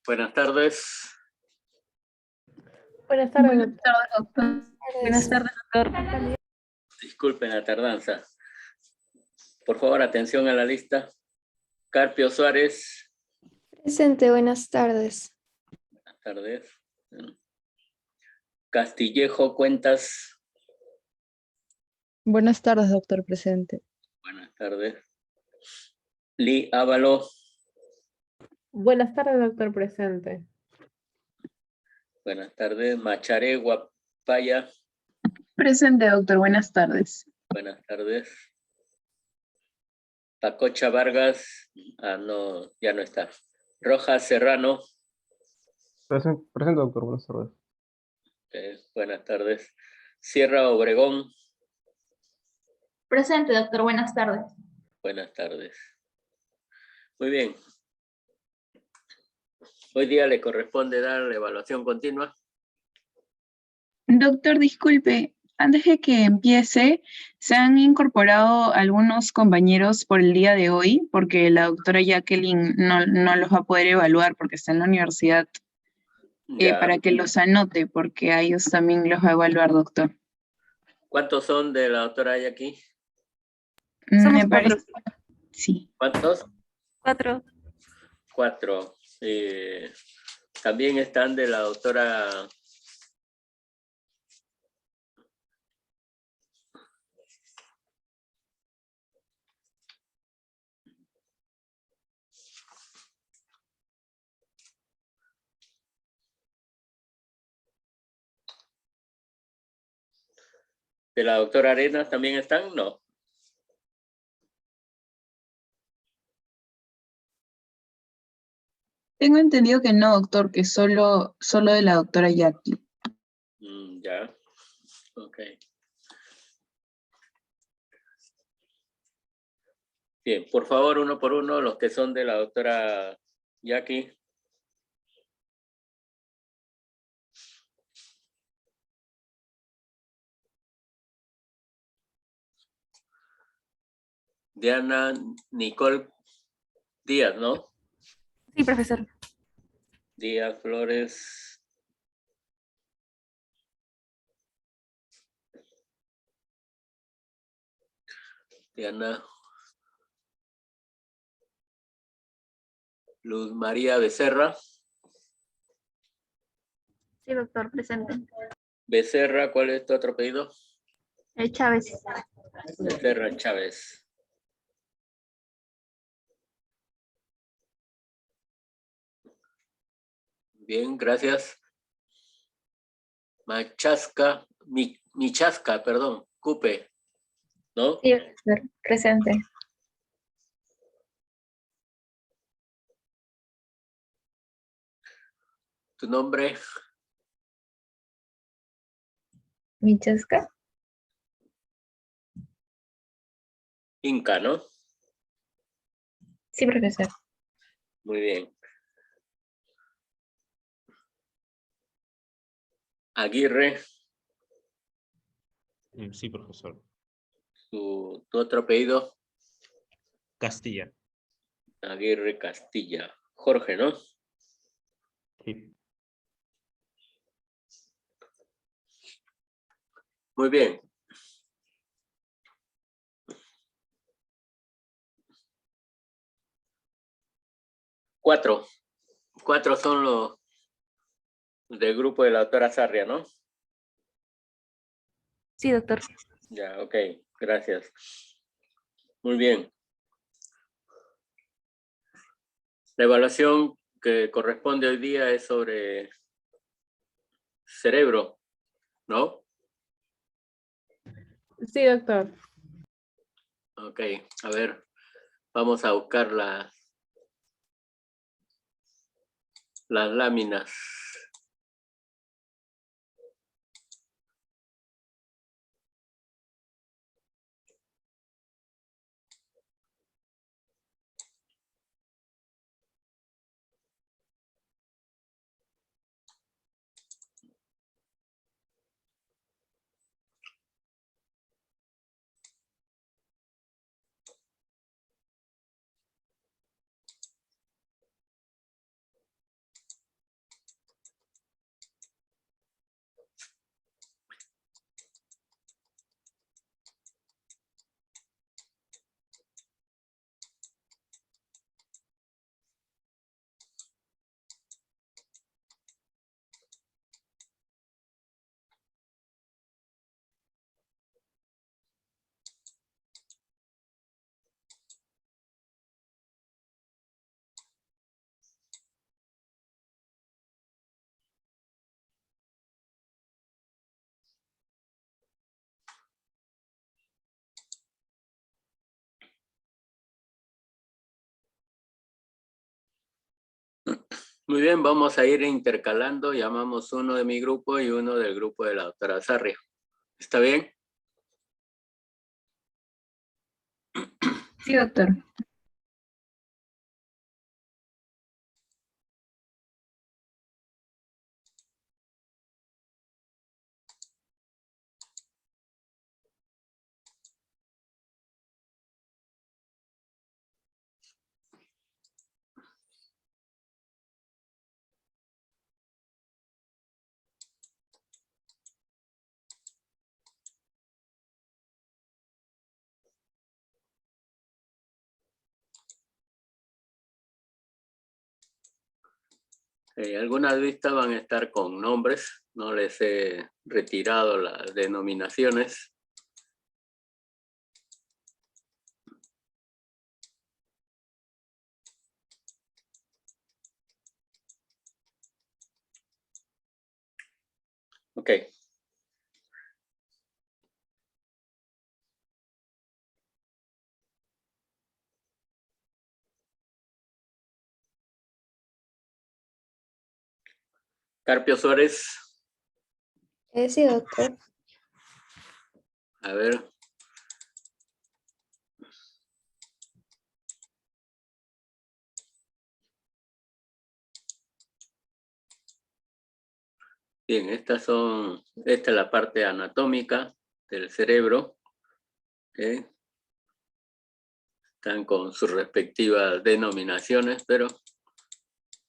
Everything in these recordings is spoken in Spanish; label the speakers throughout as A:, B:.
A: Buenas tardes.
B: Buenas tardes,
C: Buenas tardes, doctor. Buenas tardes, doctor.
A: Disculpen la tardanza. Por favor, atención a la lista. Carpio Suárez.
B: Presente, buenas tardes.
A: Buenas tardes. Castillejo Cuentas.
D: Buenas tardes, doctor presente.
A: Buenas tardes. Lee Ávalo.
E: Buenas tardes, doctor presente.
A: Buenas tardes. Macharé Guapaya.
C: Presente, doctor. Buenas tardes.
A: Buenas tardes. Pacocha Vargas. No, ya no está. Rojas Serrano.
F: Presente, doctor. Buenas tardes.
A: Buenas tardes. Sierra Obregón.
G: Presente, doctor. Buenas tardes.
A: Buenas tardes. Muy bien. Hoy día le corresponde dar la evaluación continua.
C: Doctor, disculpe. Antes de que empiece, se han incorporado algunos compañeros por el día de hoy, porque la doctora Jacqueline no los va a poder evaluar porque está en la universidad,
A: Ya.
C: para que los anote, porque a ellos también los va a evaluar, doctor.
A: ¿Cuántos son de la doctora Jackie?
C: Me parece. Sí.
A: ¿Cuántos?
G: 4.
A: 4. También están de la doctora Arenas, ¿también están? No.
C: Tengo entendido que no, doctor, que solo de la doctora Jackie.
A: Ya. Ok. Bien, por favor, uno por uno, los que son de la doctora Jackie. Diana Nicole Díaz, ¿no?
G: Sí, profesor.
A: Díaz Flores. Diana. Luz María Becerra.
G: Sí, doctor, presente.
A: Becerra, ¿cuál es tu otro apellido?
G: Chávez.
A: Becerra Chávez. Bien, gracias. Michasca, perdón, Cupe, ¿no?
G: Sí, doctor, presente.
A: ¿Tu nombre?
G: Michasca.
A: Inca, ¿no?
G: Sí, profesor.
A: Muy bien. Aguirre.
H: Sí, profesor.
A: ¿Tu otro apellido?
H: Castilla.
A: Aguirre Castilla. Jorge, ¿no?
H: Sí.
A: Muy bien. Cuatro son los del grupo de la doctora Sarria, ¿no?
G: Sí, doctor.
A: Ya, ok, gracias. Muy bien. La evaluación que corresponde hoy día es sobre cerebro, ¿no?
E: Sí, doctor.
A: Ok, a ver, vamos a buscar las láminas. Muy bien, vamos a ir intercalando. Llamamos uno de mi grupo y uno del grupo de la doctora Sarria. ¿Está bien?
C: Sí, doctor.
A: Algunas vistas van a estar con nombres. No les he retirado las denominaciones. Ok. Carpio Suárez.
B: Sí, doctor.
A: A ver. Bien, esta es la parte anatómica del cerebro. ¿Ok? Están con sus respectivas denominaciones, pero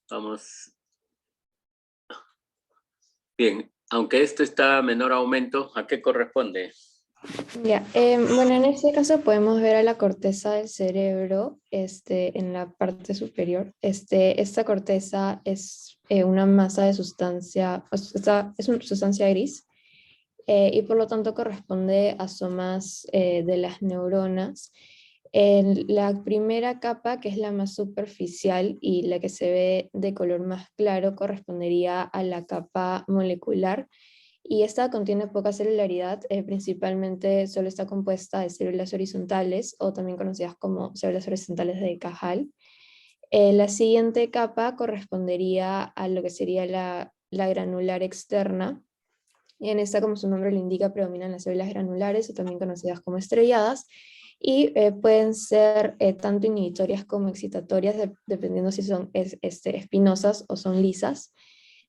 A: vamos. Bien, aunque esto está a menor aumento, ¿a qué corresponde?
B: Ya, bueno, en este caso podemos ver a la corteza del cerebro en la parte superior. Esta corteza es una masa de sustancia, es una sustancia gris y por lo tanto corresponde a somas de las neuronas. En la primera capa, que es la más superficial y la que se ve de color más claro, correspondería a la capa molecular y esta contiene poca celularidad, principalmente solo está compuesta de células horizontales o también conocidas como células horizontales de Cajal. La siguiente capa correspondería a lo que sería la granular externa. Y en esta, como su nombre lo indica, predominan las células granulares o también conocidas como estrelladas y pueden ser tanto inhibitorias como excitatorias dependiendo si son espinosas o son lisas.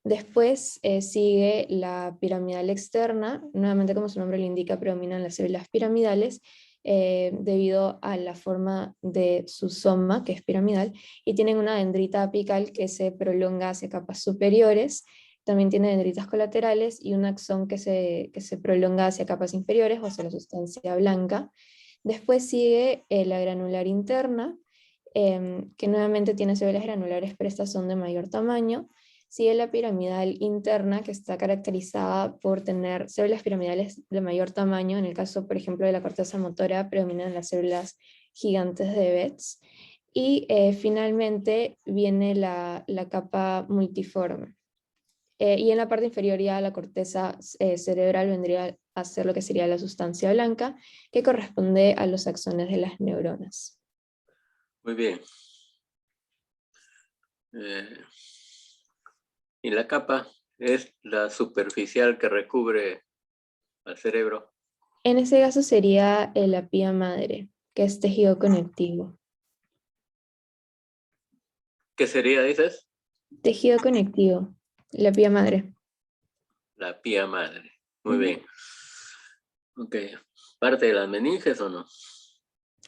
B: Después sigue la piramidal externa, nuevamente como su nombre lo indica, predominan las células piramidales debido a la forma de su soma, que es piramidal, y tienen una dendrita apical que se prolonga hacia capas superiores, también tiene dendritas colaterales y un axón que se prolonga hacia capas inferiores o hacia la sustancia blanca. Después sigue la granular interna, que nuevamente tiene células granulares, pero estas son de mayor tamaño. Sigue la piramidal interna, que está caracterizada por tener células piramidales de mayor tamaño. En el caso, por ejemplo, de la corteza motora, predominan las células gigantes de Betz. Y finalmente viene la capa multiforme. Y en la parte inferior ya la corteza cerebral vendría a ser lo que sería la sustancia blanca, que corresponde a los axones de las neuronas.
A: Muy bien. Y la capa es la superficial que recubre al cerebro.
B: En ese caso sería la pía madre, que es tejido conectivo.
A: ¿Qué sería, dices?
B: Tejido conectivo, la pía madre.
A: La pía madre. Muy bien. Ok. ¿Parte de las meninges o no?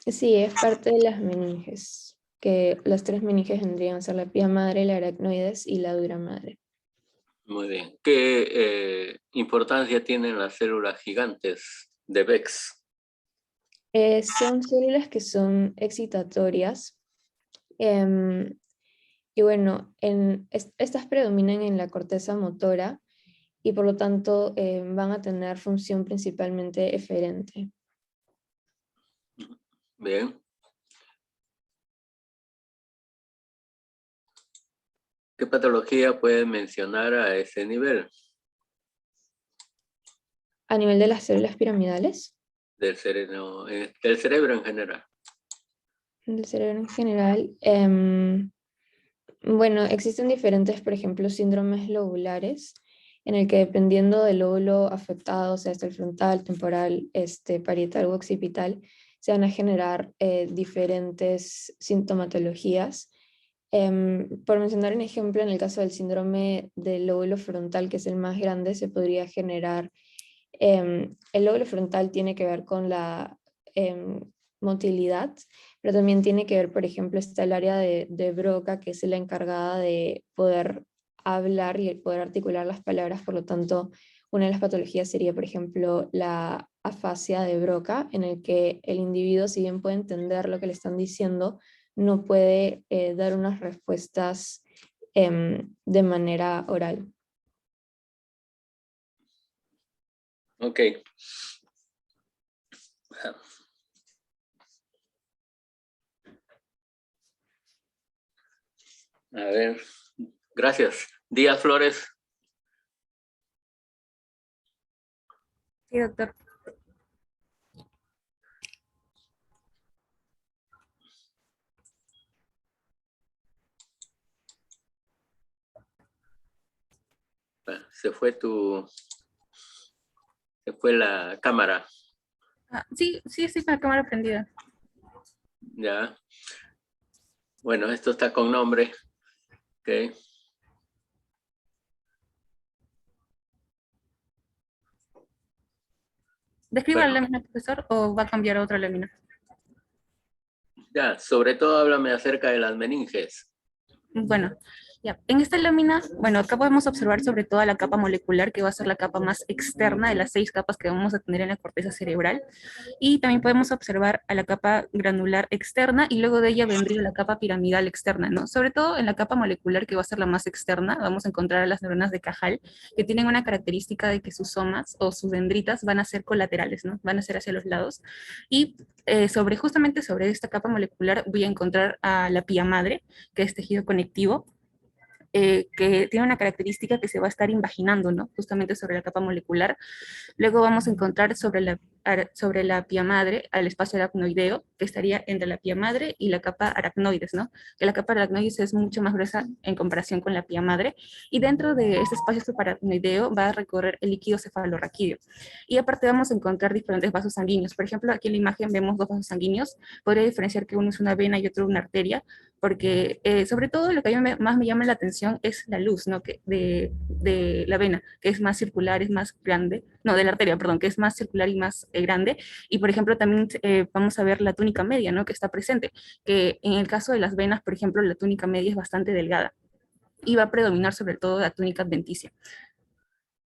B: Sí, es parte de las meninges, que las tres meninges vendrían a ser la pía madre, la aracnoides y la dura madre.
A: Muy bien. ¿Qué importancia tienen las células gigantes de Bex?
B: Son células que son excitatorias. Y bueno, estas predominan en la corteza motora y por lo tanto van a tener función principalmente eferente.
A: Bien. ¿Qué patología puede mencionar a ese nivel
B: A nivel de las células piramidales,
A: del cerebro en general?
B: del cerebro en general, Bueno, existen diferentes, por ejemplo, síndromes lobulares, en el que dependiendo del lóbulo afectado, sea este el frontal, temporal, parietal o occipital, se van a generar diferentes sintomatologías. Por mencionar un ejemplo, en el caso del síndrome del lóbulo frontal, que es el más grande, se podría generar, el lóbulo frontal tiene que ver con la motilidad, pero también tiene que ver, por ejemplo, está el área de Broca, que es la encargada de poder hablar y poder articular las palabras. Por lo tanto, una de las patologías sería, por ejemplo, la afasia de Broca, en el que el individuo, si bien puede entender lo que le están diciendo, no puede dar unas respuestas de manera oral.
A: Ok. A ver, gracias. Díaz Flores.
D: Sí, doctor.
A: Se fue la cámara.
D: Sí, estoy con la cámara prendida.
A: Ya. Bueno, esto está con nombre. Ok.
D: ¿Describa
A: Bueno.
D: la lámina, profesor, o va a cambiar a otra lámina?
A: Ya, sobre todo háblame acerca de las meninges.
D: Bueno, ya. En esta lámina, bueno, acá podemos observar sobre todo la capa molecular, que va a ser la capa más externa de las 6 capas que vamos a tener en la corteza cerebral. Y también podemos observar a la capa granular externa, y luego de ella vendría la capa piramidal externa, ¿no? Sobre todo en la capa molecular, que va a ser la más externa, vamos a encontrar a las neuronas de Cajal, que tienen una característica de que sus somas o sus dendritas van a ser colaterales, ¿no? Van a ser hacia los lados. Y justamente sobre esta capa molecular voy a encontrar a la pía madre, que es tejido conectivo, que tiene una característica que se va a estar invaginando, ¿no? Justamente sobre la capa molecular. Luego vamos a encontrar sobre la pía madre al espacio aracnoideo, que estaría entre la pía madre y la capa aracnoides, ¿no? Que la capa aracnoides es mucho más gruesa en comparación con la pía madre, y dentro de este espacio subaracnoideo va a recorrer el líquido cefalorraquídeo. Y aparte vamos a encontrar diferentes vasos sanguíneos. Por ejemplo, aquí en la imagen vemos 2 vasos sanguíneos. Podría diferenciar que uno es una vena y otro una arteria, porque sobre todo lo que a mí más me llama la atención es la luz, ¿no? De la vena, que es más circular, es más grande, no, de la arteria, perdón, que es más circular y más grande. Y por ejemplo también vamos a ver la túnica media, ¿no? Que está presente, que en el caso de las venas, por ejemplo, la túnica media es bastante delgada y va a predominar sobre todo la túnica adventicia.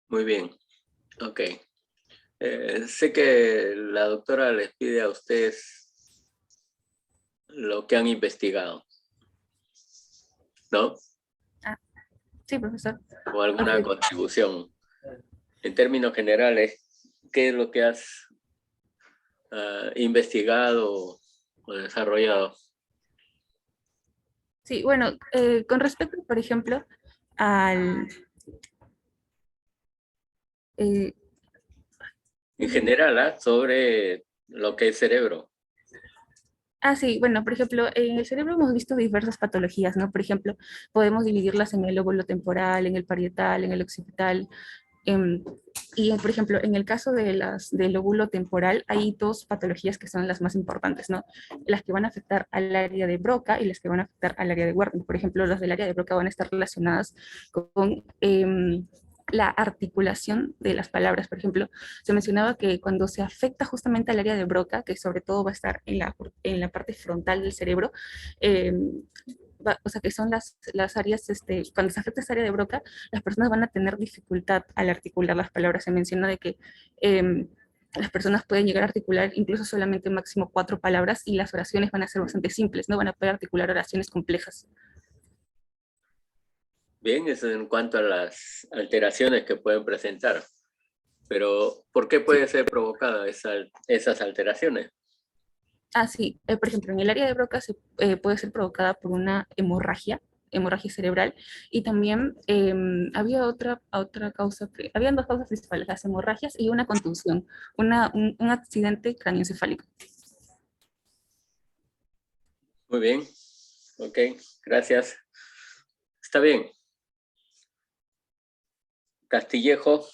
A: Muy bien. Ok. Sé que la doctora les pide a ustedes lo que han investigado, ¿no?
D: Sí, profesor.
A: O alguna contribución. En términos generales, ¿qué es lo que has investigado o desarrollado?
D: Sí, bueno, con respecto, por ejemplo, al...
A: En general, sobre lo que es cerebro.
D: Sí, bueno, por ejemplo, en el cerebro hemos visto diversas patologías, ¿no? Por ejemplo, podemos dividirlas en el lóbulo temporal, en el parietal, en el occipital. Y, por ejemplo, en el caso del lóbulo temporal, hay 2 patologías que son las más importantes, ¿no? Las que van a afectar al área de Broca y las que van a afectar al área de Wernicke. Por ejemplo, las del área de Broca van a estar relacionadas con la articulación de las palabras. Por ejemplo, se mencionaba que cuando se afecta justamente al área de Broca, que sobre todo va a estar en la parte frontal del cerebro, o sea, que son las áreas, cuando se afecta esa área de Broca, las personas van a tener dificultad al articular las palabras. Se menciona de que las personas pueden llegar a articular incluso solamente máximo 4 palabras, y las oraciones van a ser bastante simples, no van a poder articular oraciones complejas.
A: Bien, eso en cuanto a las alteraciones que pueden presentar. Pero, ¿por qué puede ser provocada esas alteraciones?
D: Sí, por ejemplo, en el área de Broca puede ser provocada por una hemorragia cerebral, y también había otra causa, habían 2 causas principales, las hemorragias y una contusión, un accidente craneoencefálico.
A: Muy bien, ok, gracias. ¿Está bien? Castillejo.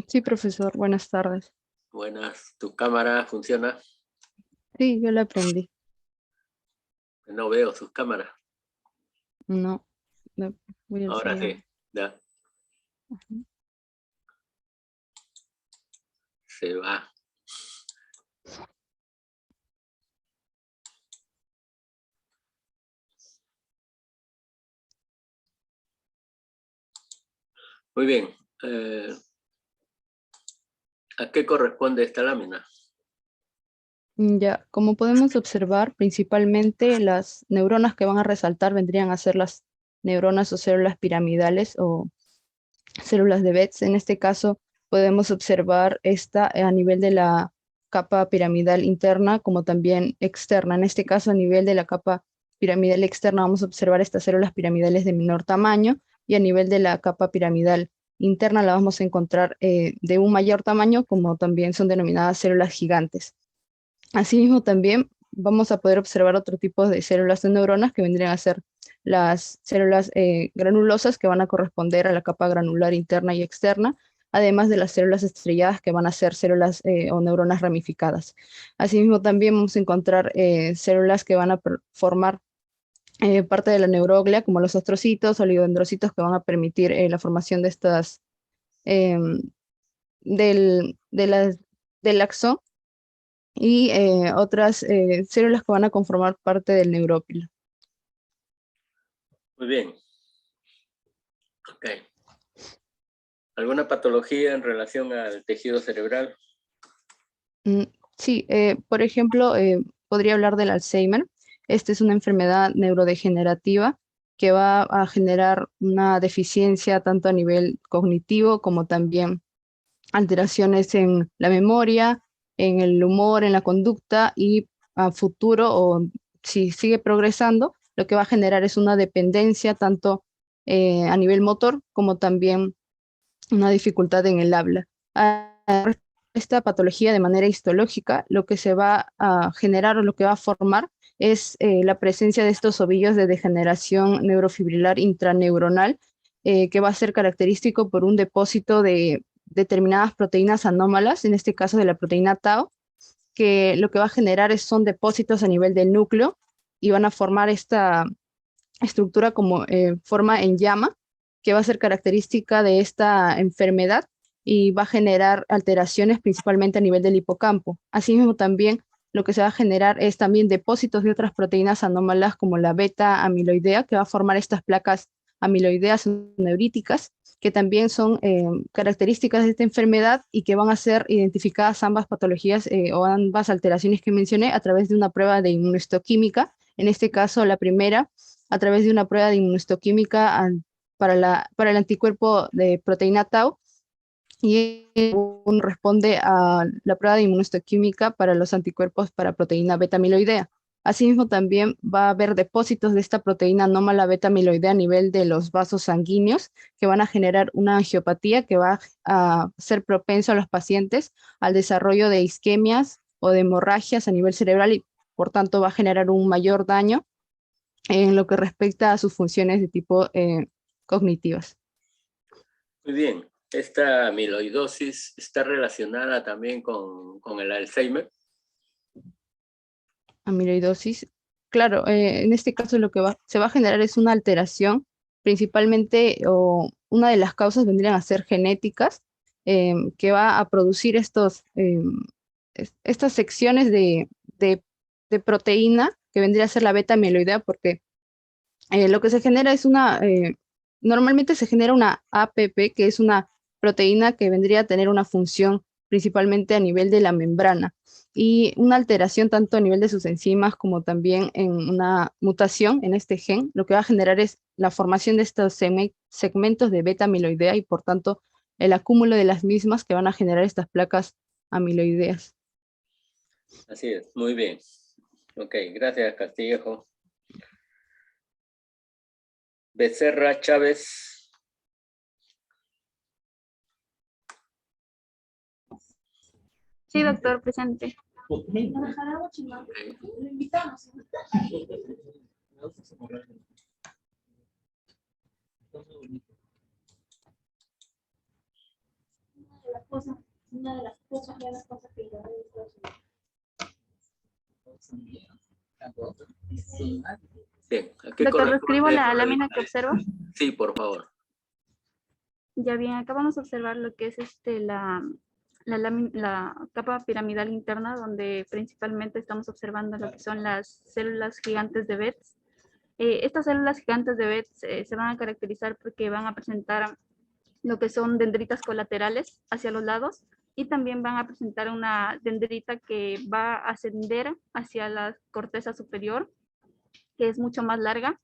I: Sí, profesor, buenas tardes.
A: Buenas. ¿Tu cámara funciona?
I: Sí, yo la aprendí.
A: No veo sus cámaras.
I: No, voy a
A: Ahora
I: enseñar.
A: sí. Ya.
I: Ujú.
A: Se va. Muy bien. ¿A qué corresponde esta lámina?
I: Ya, como podemos observar, principalmente las neuronas que van a resaltar vendrían a ser las neuronas o células piramidales o células de Betz. En este caso, podemos observar esta a nivel de la capa piramidal interna como también externa. En este caso, a nivel de la capa piramidal externa, vamos a observar estas células piramidales de menor tamaño y a nivel de la capa piramidal interna la vamos a encontrar de un mayor tamaño, como también son denominadas células gigantes. Asimismo, también vamos a poder observar otro tipo de células de neuronas que vendrían a ser las células granulosas que van a corresponder a la capa granular interna y externa, además de las células estrelladas que van a ser células o neuronas ramificadas. Asimismo, también vamos a encontrar células que van a formar parte de la neuróglea, como los astrocitos, oligodendrocitos, que van a permitir la formación de estas, em, de del axón y otras células que van a conformar parte del neurópilo.
A: Muy bien. Ok. ¿Alguna patología en relación al tejido cerebral?
I: Sí, por ejemplo, podría hablar del Alzheimer. Esta es una enfermedad neurodegenerativa que va a generar una deficiencia tanto a nivel cognitivo como también alteraciones en la memoria, en el humor, en la conducta y a futuro o si sigue progresando, lo que va a generar es una dependencia tanto a nivel motor como también una dificultad en el habla. Esta patología de manera histológica, lo que se va a generar o lo que va a formar es la presencia de estos ovillos de degeneración neurofibrilar intraneuronal, que va a ser característico por un depósito de determinadas proteínas anómalas, en este caso de la proteína tau, que lo que va a generar son depósitos a nivel del núcleo y van a formar esta estructura como forma en llama, que va a ser característica de esta enfermedad y va a generar alteraciones principalmente a nivel del hipocampo. Asimismo, también lo que se va a generar es también depósitos de otras proteínas anómalas como la beta amiloidea, que va a formar estas placas amiloideas neuríticas, que también son características de esta enfermedad y que van a ser identificadas ambas patologías o ambas alteraciones que mencioné a través de una prueba de inmunohistoquímica. En este caso, la primera a través de una prueba de inmunohistoquímica para el anticuerpo de proteína tau y uno responde a la prueba de inmunohistoquímica para los anticuerpos para proteína beta-amiloidea. Asimismo, también va a haber depósitos de esta proteína anómala beta-amiloidea a nivel de los vasos sanguíneos que van a generar una angiopatía que va a ser propenso a los pacientes al desarrollo de isquemias o de hemorragias a nivel cerebral y por tanto va a generar un mayor daño en lo que respecta a sus funciones de tipo cognitivas.
A: Muy bien. ¿Esta amiloidosis está relacionada también con el Alzheimer?
I: Amiloidosis. Claro, en este caso lo que se va a generar es una alteración, principalmente, o una de las causas vendrían a ser genéticas, que va a producir estas secciones de proteína, que vendría a ser la beta amiloidea, porque lo que se genera es normalmente se genera una APP, que es una proteína que vendría a tener una función principalmente a nivel de la membrana y una alteración tanto a nivel de sus enzimas como también en una mutación en este gen, lo que va a generar es la formación de estos segmentos de beta amiloidea y por tanto el acúmulo de las mismas que van a generar estas placas amiloideas.
A: Así es, muy bien. Ok, gracias Castillejo. Becerra Chávez.
G: Sí, doctor, presente.
A: Ok. Bien, ¿a qué
D: Doctor,
A: corresponde
D: describo la
A: esa
D: lámina
A: revista?
D: que observo.
A: Sí, por favor.
D: Ya bien, acá vamos a observar lo que es la capa piramidal interna, donde principalmente estamos observando lo que son las células gigantes de Betz. Estas células gigantes de Betz se van a caracterizar porque van a presentar lo que son dendritas colaterales hacia los lados y también van a presentar una dendrita que va a ascender hacia la corteza superior, que es mucho más larga.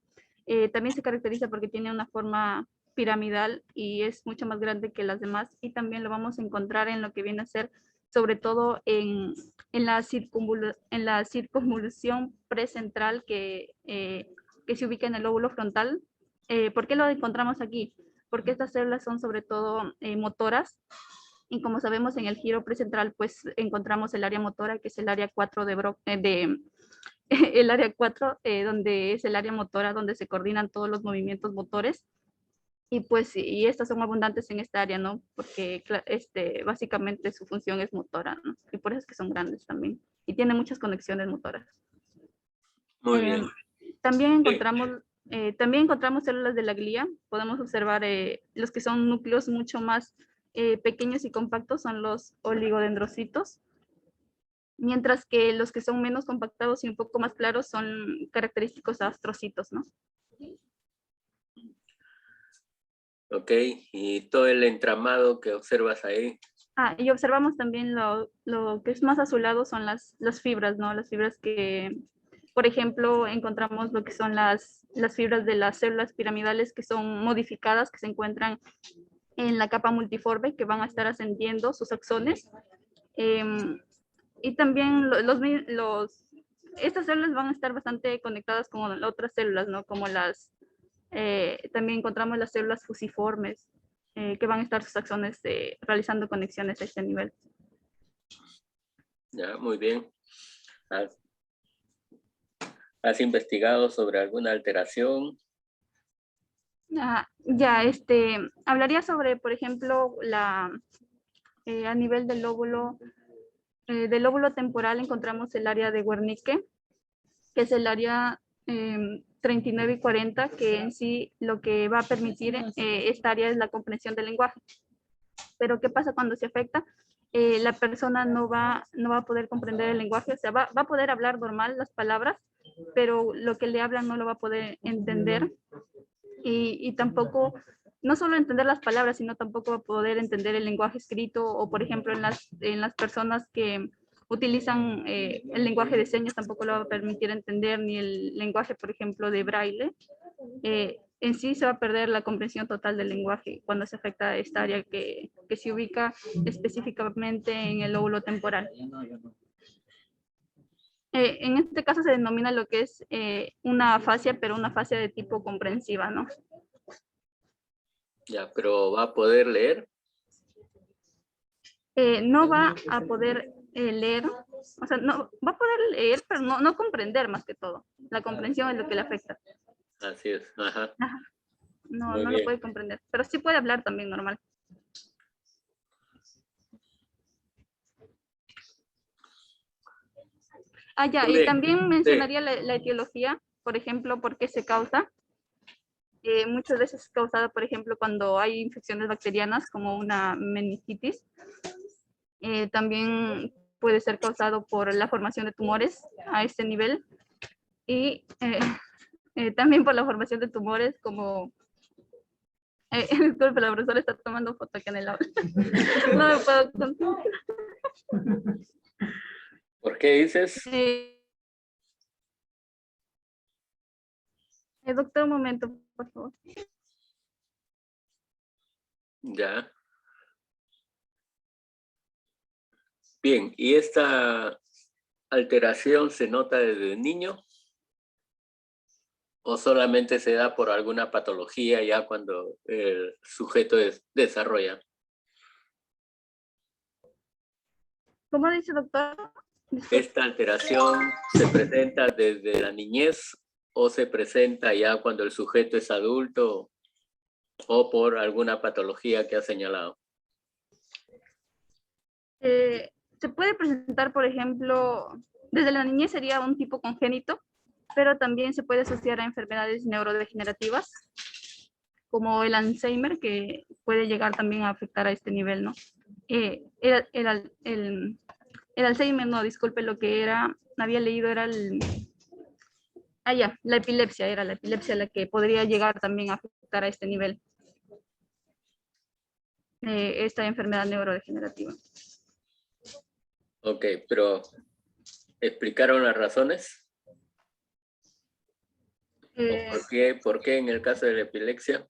D: También se caracteriza porque tiene una forma piramidal y es mucho más grande que las demás, y también lo vamos a encontrar en lo que viene a ser sobre todo en la circunvolución precentral que se ubica en el lóbulo frontal. ¿Por qué lo encontramos aquí? Porque estas células son sobre todo motoras, y como sabemos en el giro precentral pues encontramos el área motora, que es el área 4 el área 4, donde es el área motora, donde se coordinan todos los movimientos motores. Y pues, y estas son abundantes en esta área, ¿no? Porque básicamente su función es motora, ¿no? Y por eso es que son grandes también. Y tienen muchas conexiones motoras.
A: Muy bien.
D: También
A: Bien.
D: encontramos células de la glía. Podemos observar los que son núcleos mucho más pequeños y compactos, son los oligodendrocitos. Mientras que los que son menos compactados y un poco más claros son característicos a astrocitos, ¿no?
A: Ok, y todo el entramado que observas ahí.
D: Y observamos también lo que es más azulado son las fibras, ¿no? Las fibras que, por ejemplo, encontramos lo que son las fibras de las células piramidales que son modificadas, que se encuentran en la capa multiforme, que van a estar ascendiendo sus axones. Y también estas células van a estar bastante conectadas con las otras células, ¿no? Como también encontramos las células fusiformes, que van a estar sus axones realizando conexiones a este nivel.
A: Ya, muy bien. ¿Has investigado sobre alguna alteración?
D: Hablaría sobre, por ejemplo, a nivel del lóbulo temporal encontramos el área de Wernicke, que es el área 39 y 40, que en sí lo que va a permitir esta área es la comprensión del lenguaje. Pero ¿qué pasa cuando se afecta? La persona no va a poder comprender el lenguaje, o sea, va a poder hablar normal las palabras, pero lo que le hablan no lo va a poder entender, y tampoco, no solo entender las palabras, sino tampoco va a poder entender el lenguaje escrito, o por ejemplo en las personas que utilizan el lenguaje de señas tampoco lo va a permitir entender, ni el lenguaje, por ejemplo, de braille. En sí se va a perder la comprensión total del lenguaje cuando se afecta esta área que se ubica específicamente en el lóbulo temporal. En este caso se denomina lo que es una afasia, pero una afasia de tipo comprensiva, ¿no?
A: Ya, pero ¿va a poder leer?
D: No va a poder leer, o sea, no va a poder leer, pero no comprender más que todo. La comprensión es lo que le afecta.
A: Así es, ajá.
D: Ajá. No
A: Muy
D: lo
A: bien.
D: puede comprender, pero sí puede hablar también normal. Ya,
A: Muy
D: y
A: bien.
D: también
A: Sí.
D: mencionaría la etiología, por ejemplo, por qué se causa. Muchas veces es causada, por ejemplo, cuando hay infecciones bacterianas como una meningitis. También puede ser causado por la formación de tumores a este nivel, y también por la formación de tumores como... disculpe, la profesora está tomando foto acá en el aula. No me puedo concentrar.
A: ¿Por qué dices?
D: Doctor, un momento, por favor.
A: Ya. Bien, ¿y esta alteración se nota desde niño? ¿O solamente se da por alguna patología ya cuando el sujeto desarrolla?
D: ¿Cómo dice, doctor?
A: ¿Esta alteración se presenta desde la niñez o se presenta ya cuando el sujeto es adulto o por alguna patología que ha señalado?
G: Se puede presentar, por ejemplo, desde la niñez sería un tipo congénito, pero también se puede asociar a enfermedades neurodegenerativas, como el Alzheimer, que puede llegar también a afectar a este nivel, ¿no? El Alzheimer, no, disculpe, lo que era, había leído era la epilepsia, era la epilepsia la que podría llegar también a afectar a este nivel, esta enfermedad neurodegenerativa.
A: Ok, pero ¿explicaron las razones? ¿Por qué en el caso de la epilepsia?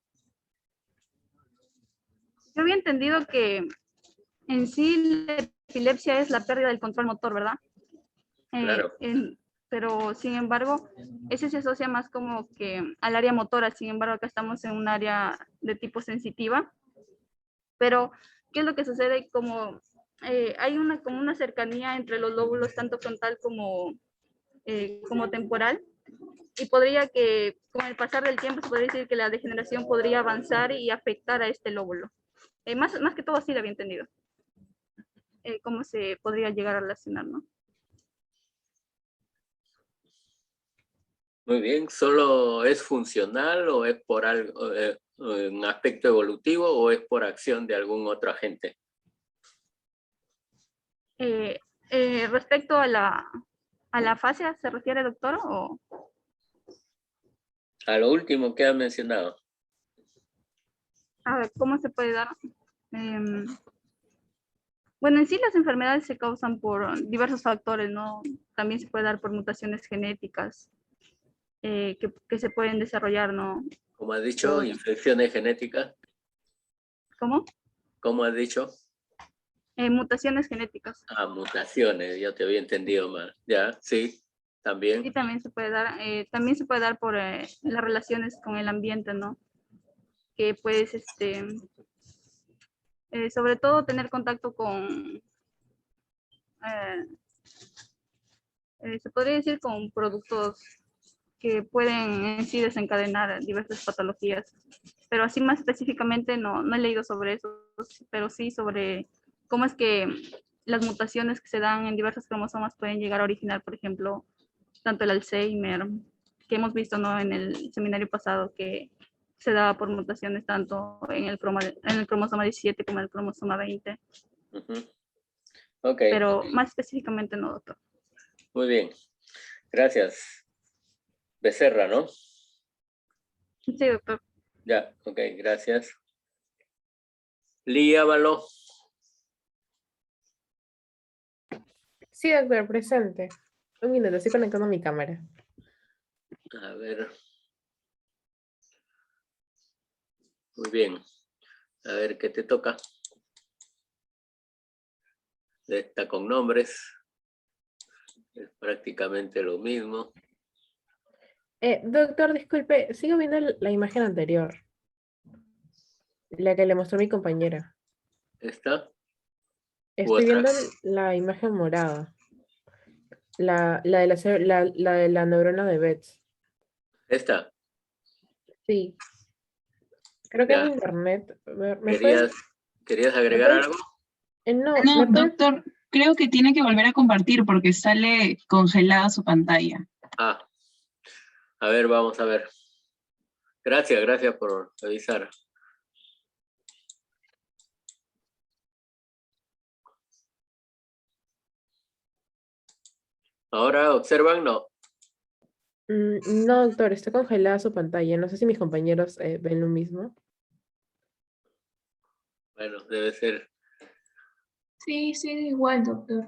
G: Yo había entendido que en sí la epilepsia es la pérdida del control motor, ¿verdad?
A: Claro.
G: Pero sin embargo, ese se asocia más como que al área motora, sin embargo acá estamos en un área de tipo sensitiva, pero ¿qué es lo que sucede? Como hay como una cercanía entre los lóbulos, tanto frontal como temporal, y podría que con el pasar del tiempo se podría decir que la degeneración podría avanzar y afectar a este lóbulo. Más que todo así lo había entendido. Cómo se podría llegar a relacionar, ¿no?
A: Muy bien, ¿solo es funcional o es por algo, un aspecto evolutivo o es por acción de algún otro agente?
G: Respecto a la fascia, ¿se refiere, doctor? ¿O?
A: A lo último que ha mencionado.
G: A ver, ¿cómo se puede dar? Bueno, en sí las enfermedades se causan por diversos factores, ¿no? También se puede dar por mutaciones genéticas que se pueden desarrollar, ¿no?
A: Como has dicho, infecciones genéticas.
G: ¿Cómo?
A: ¿Cómo has dicho?
G: Mutaciones genéticas.
A: Ah, mutaciones, yo te había entendido mal. Ya, sí, también.
G: Y también se puede dar por las relaciones con el ambiente, ¿no? Que puedes, sobre todo tener contacto con, se podría decir con productos que pueden en sí desencadenar diversas patologías. Pero así más específicamente no he leído sobre eso, pero sí sobre cómo es que las mutaciones que se dan en diversos cromosomas pueden llegar a originar, por ejemplo, tanto el Alzheimer, que hemos visto, ¿no?, en el seminario pasado, que se daba por mutaciones tanto en el cromosoma 17 como en el cromosoma 20.
A: Ok.
G: Pero más específicamente no, doctor.
A: Muy bien. Gracias. Becerra, ¿no?
G: Sí, doctor.
A: Ya, ok, gracias. Líavalo.
E: Sí, doctor, presente. Un minuto, estoy conectando mi cámara.
A: A ver. Muy bien. A ver, ¿qué te toca? Está con nombres. Es prácticamente lo mismo.
E: Doctor, disculpe, sigo viendo la imagen anterior, la que le mostró mi compañera.
A: ¿Esta? ¿U
E: Estoy
A: otra?
E: viendo la imagen morada, la de la neurona de Betts.
A: ¿Esta?
E: Sí, creo que
A: Ya.
E: en internet. ¿Me puedes?
A: ¿Querías
E: ¿Me
A: agregar
E: puedes?
A: algo?
E: No,
C: No,
E: ¿me puedes?
C: doctor, creo que tiene que volver a compartir porque sale congelada su pantalla.
A: Ah, a ver, vamos a ver. Gracias por avisar. Ahora, ¿observan? No.
E: No, doctor, está congelada su pantalla. No sé si mis compañeros ven lo mismo.
A: Bueno, debe ser.
G: Sí, sí, igual, doctor.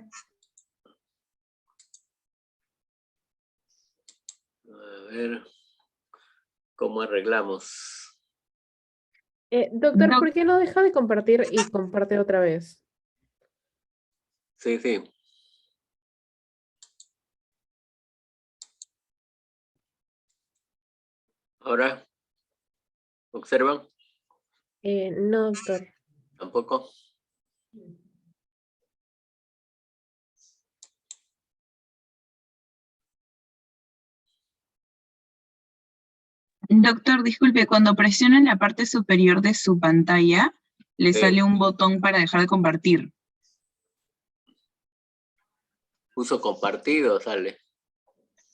A: A ver, ¿cómo arreglamos?
E: Doctor, ¿por qué no deja de compartir y comparte otra vez?
A: Sí, sí. Ahora, ¿observan?
E: No, doctor.
A: Tampoco.
C: Doctor, disculpe, cuando presiona en la parte superior de su pantalla, le
A: Sí.
C: sale un botón para dejar de compartir.
A: Uso compartido, sale.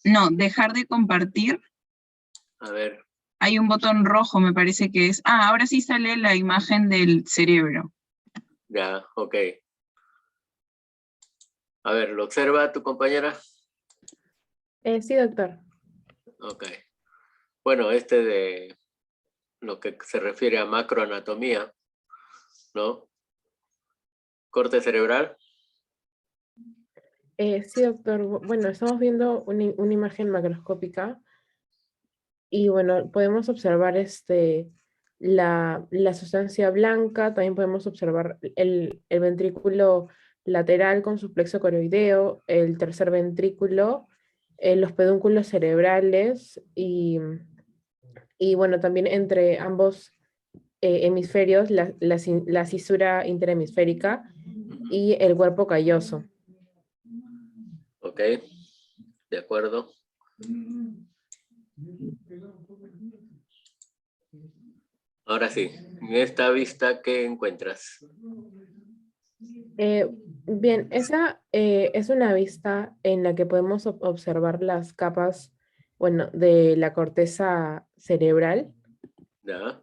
C: No, dejar de compartir.
A: A ver,
C: Hay un botón rojo, me parece que es. Ah, ahora sí sale la imagen del cerebro.
A: ya, ok. A ver, ¿lo observa tu compañera?
E: Sí, doctor.
A: Ok. Bueno, este de lo que se refiere a macroanatomía, ¿no? Corte cerebral.
E: Sí, doctor. Bueno, estamos viendo una imagen macroscópica y bueno, podemos observar la sustancia blanca, también podemos observar el ventrículo lateral con su plexo coroideo, el tercer ventrículo, los pedúnculos cerebrales y bueno, también entre ambos hemisferios, la cisura interhemisférica y el cuerpo calloso.
A: Ok, de acuerdo. Ahora sí, en esta vista, ¿qué encuentras?
E: Bien, esa es una vista en la que podemos observar las capas, bueno, de la corteza cerebral.
A: ¿Ya?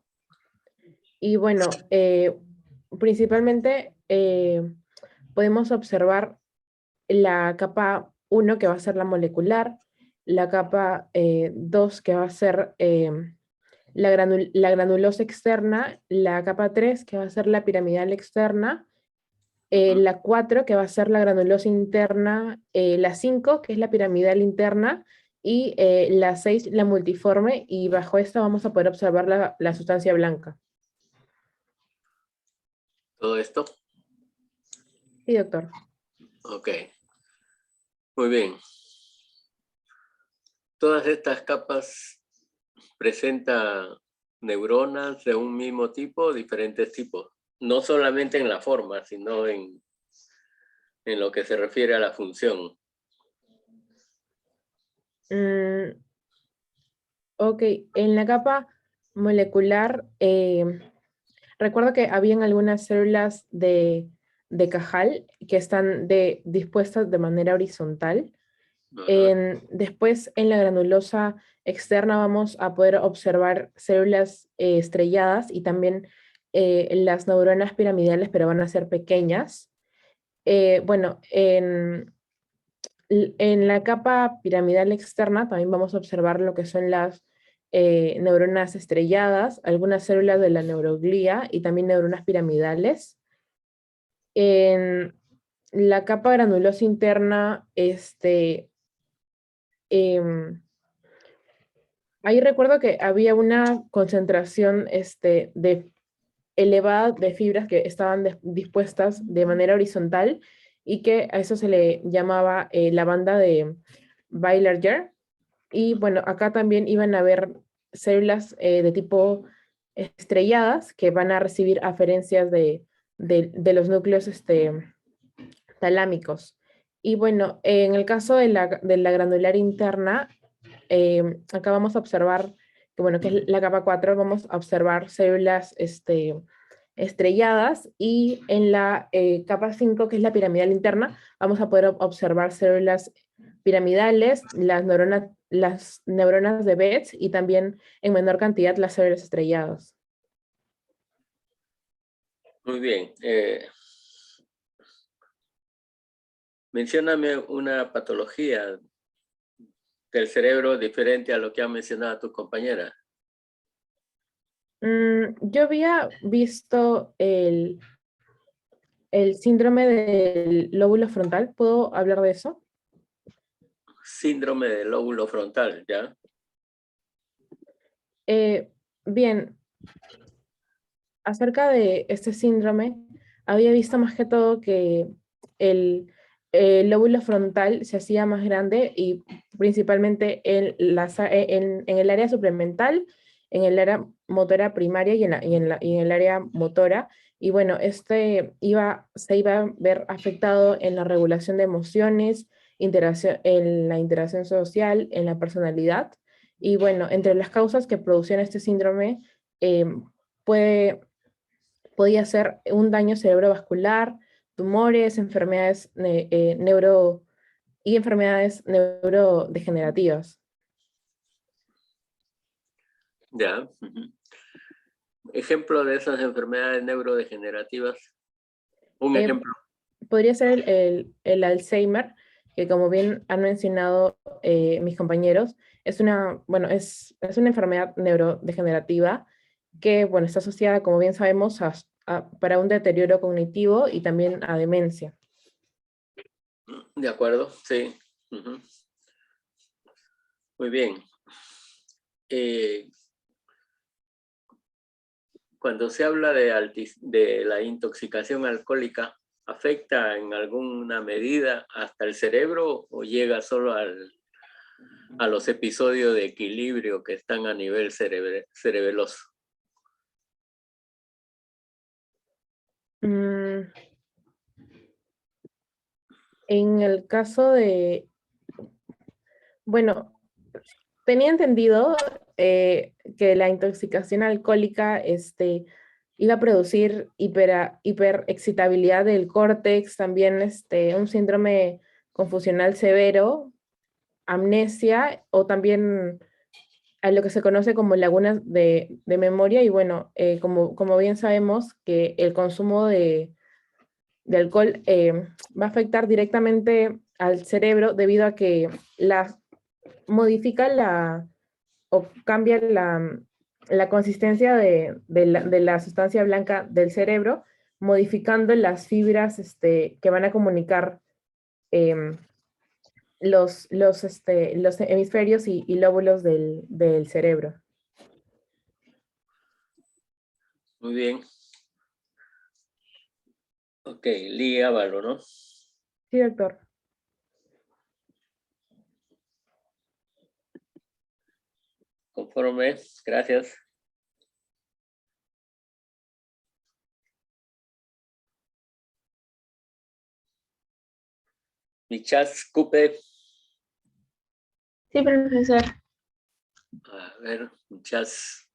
E: Y bueno, principalmente podemos observar la capa 1 que va a ser la molecular, la capa 2 que va a ser la granulosa externa, la capa 3 que va a ser la piramidal externa, la 4 que va a ser la granulosa interna, la 5 que es la piramidal interna y la 6 la multiforme y bajo esta vamos a poder observar la sustancia blanca.
A: ¿Todo esto?
E: Sí, doctor.
A: Ok, muy bien. Todas estas capas presentan neuronas de un mismo tipo, diferentes tipos. No solamente en la forma, sino en lo que se refiere a la función.
E: Ok, en la capa molecular, recuerdo que habían algunas células de Cajal que están dispuestas de manera horizontal.
A: Ajá.
E: Después, en la granulosa externa vamos a poder observar células estrelladas y también las neuronas piramidales, pero van a ser pequeñas. Bueno, en la capa piramidal externa también vamos a observar lo que son las neuronas estrelladas, algunas células de la neuroglía y también neuronas piramidales. En la capa granulosa interna, ahí recuerdo que había una concentración elevada de fibras que estaban dispuestas de manera horizontal y que a eso se le llamaba la banda de Baillarger. Y bueno, acá también iban a haber células de tipo estrelladas que van a recibir aferencias de los núcleos talámicos. Y bueno, en el caso de la granular interna, acá vamos a observar, que bueno, que es la capa 4, vamos a observar células estrelladas y en la capa 5, que es la piramidal interna, vamos a poder observar células piramidales, las neuronas de Betz y también en menor cantidad las células estrelladas.
A: Muy bien. Mencióname una patología del cerebro diferente a lo que ha mencionado tu compañera.
E: Yo había visto el síndrome del lóbulo frontal. ¿Puedo hablar de eso?
A: Síndrome del lóbulo frontal, ¿ya?
E: Bien, acerca de este síndrome, había visto más que todo que el lóbulo frontal se hacía más grande y principalmente en el área suplemental, en el área motora primaria y en el área motora. Y bueno, se iba a ver afectado en la regulación de emociones, en la interacción social, en la personalidad. Y bueno, entre las causas que producían este síndrome, podía ser un daño cerebrovascular, tumores, enfermedades y enfermedades neurodegenerativas.
A: Ya. Ujú. Ejemplo de esas enfermedades neurodegenerativas. Un ejemplo.
E: Podría ser el Alzheimer, que como bien han mencionado mis compañeros, es una enfermedad neurodegenerativa que, bueno, está asociada, como bien sabemos, para un deterioro cognitivo y también a demencia.
A: De acuerdo, sí. Ujú. Muy bien. Cuando se habla de la intoxicación alcohólica, ¿afecta en alguna medida hasta el cerebro o llega solo a los episodios de equilibrio que están a nivel cerebeloso?
E: En el caso de, bueno, tenía entendido que la intoxicación alcohólica iba a producir hiperexcitabilidad del córtex, también un síndrome confusional severo, amnesia o también a lo que se conoce como lagunas de memoria. Y bueno, como bien sabemos que el consumo de alcohol va a afectar directamente al cerebro debido a que modifica o cambia la consistencia de la sustancia blanca del cerebro, modificando las fibras que van a comunicar los hemisferios y lóbulos del cerebro.
A: Muy bien. Ok, Lee Ávalo, ¿no?
E: Sí, doctor.
A: Conforme, gracias. Michas Cupe.
J: Sí, profesor.
A: A ver, Michas.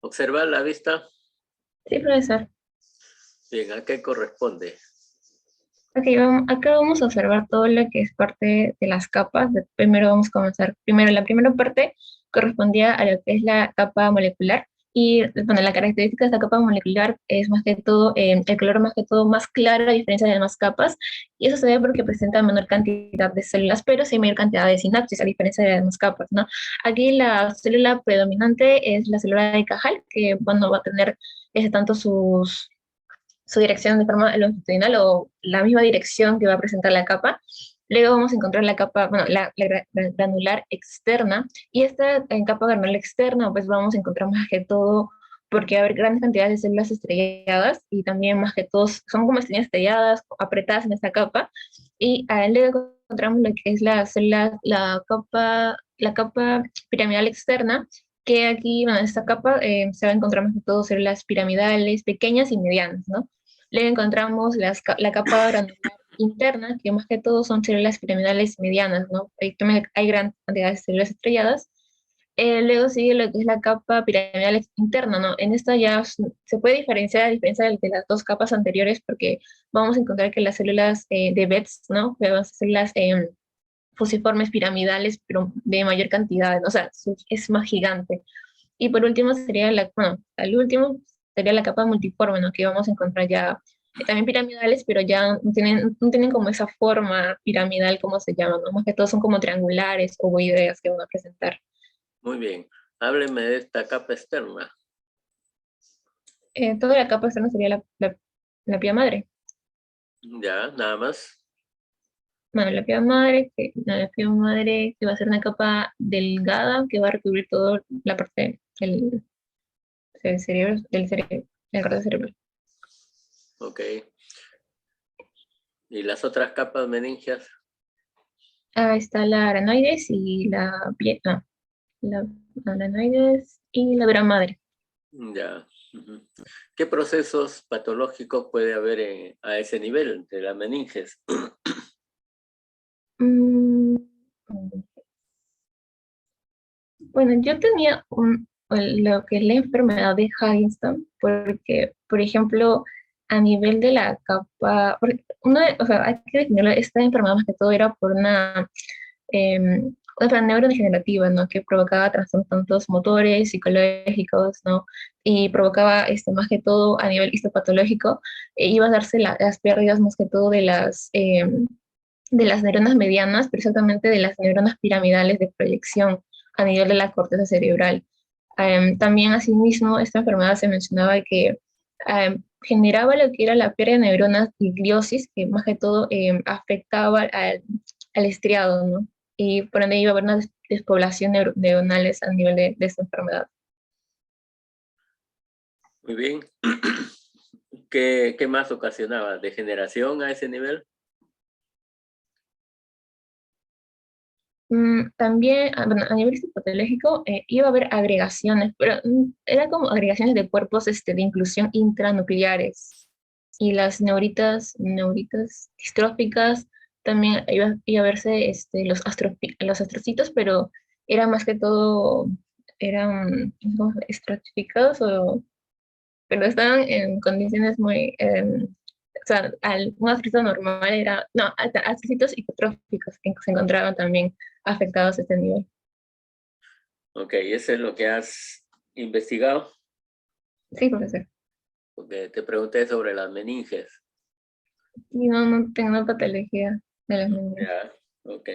A: ¿Observa la vista?
J: Sí, profesor.
A: Bien, ¿a qué corresponde?
J: Ok, acá vamos a observar todo lo que es parte de las capas. Primero vamos a comenzar. Primero, la primera parte correspondía a lo que es la capa molecular. Y bueno, la característica de esta capa molecular es más que todo, el color más que todo más claro a diferencia de las demás capas. Y eso se debe porque presenta menor cantidad de células, pero sí mayor cantidad de sinapsis a diferencia de las demás capas, ¿no? Aquí la célula predominante es la célula de Cajal, que bueno, va a tener tanto su dirección de forma longitudinal o la misma dirección que va a presentar la capa. Luego vamos a encontrar la capa, bueno, la granular externa, y esta en capa granular externa pues vamos a encontrar más que todo, porque va a haber grandes cantidades de células estrelladas y también más que todo son como estrellas estrelladas, apretadas en esta capa, y luego encontramos lo que es la capa piramidal externa, que aquí, bueno, en esta capa se va a encontrar más que todo células piramidales, pequeñas y medianas, ¿no? Luego encontramos la capa granular interna, que más que todo son células piramidales medianas, ¿no? También hay gran cantidad de células estrelladas. Luego sigue lo que es la capa piramidal interna, ¿no? En esta ya se puede diferenciar a diferencia de las dos capas anteriores, porque vamos a encontrar que las células de Betz, ¿no? Las células fusiformes piramidales, pero de mayor cantidad, ¿no? O sea, es más gigante. Y por último sería al último sería la capa multiforme, ¿no? Que vamos a encontrar ya también piramidales, pero ya no tienen como esa forma piramidal, como se llama, ¿no? Más que todo son como triangulares o ovoideas que van a presentar.
A: Muy bien. Hábleme de esta capa externa.
J: Toda la capa externa sería la pía madre.
A: Ya, nada más.
J: Bueno, la pía madre, que va a ser una capa delgada que va a recubrir toda la parte del cerebro, del corte cerebral.
A: Ok. ¿Y las otras capas meningias?
J: Está la aranoides y la aranoides y la dura madre.
A: Ya. Ujú. ¿Qué procesos patológicos puede haber a ese nivel de las meninges?
J: Mm, Bueno, yo tenía lo que es la enfermedad de Huntington, porque, por ejemplo, a nivel de la capa, o sea, hay que definirlo, esta enfermedad más que todo era por una enfermedad neurodegenerativa, ¿no? Que provocaba trastornos tantos motores, psicológicos, ¿no? Y provocaba, más que todo, a nivel histopatológico, iba a darse las pérdidas más que todo de las neuronas medianas, pero exactamente de las neuronas piramidales de proyección a nivel de la corteza cerebral. También, asimismo, esta enfermedad se mencionaba que generaba lo que era la pérdida de neuronas y gliosis, que más que todo afectaba al estriado, ¿no? Y por ende iba a haber una despoblación neuronales a nivel de esta enfermedad.
A: Muy bien. ¿Qué más ocasionaba? ¿Degeneración a ese nivel?
J: También, bueno, a nivel histopatológico, iba a haber agregaciones, pero eran como agregaciones de cuerpos de inclusión intranucleares. Y las neuritas distróficas, también iba a verse los astrocitos, pero era más que todo, eran ¿cómo se llama? Estratificados, pero estaban en condiciones muy, o sea, un astrocito normal era, no, hasta astrocitos hipotróficos que se encontraban también afectados a este nivel.
A: Ok, ¿eso es lo que has investigado?
J: Sí, profesor.
A: Porque te pregunté sobre las meninges.
J: Y no tengo una patología de las niñas.
A: Ya, ok.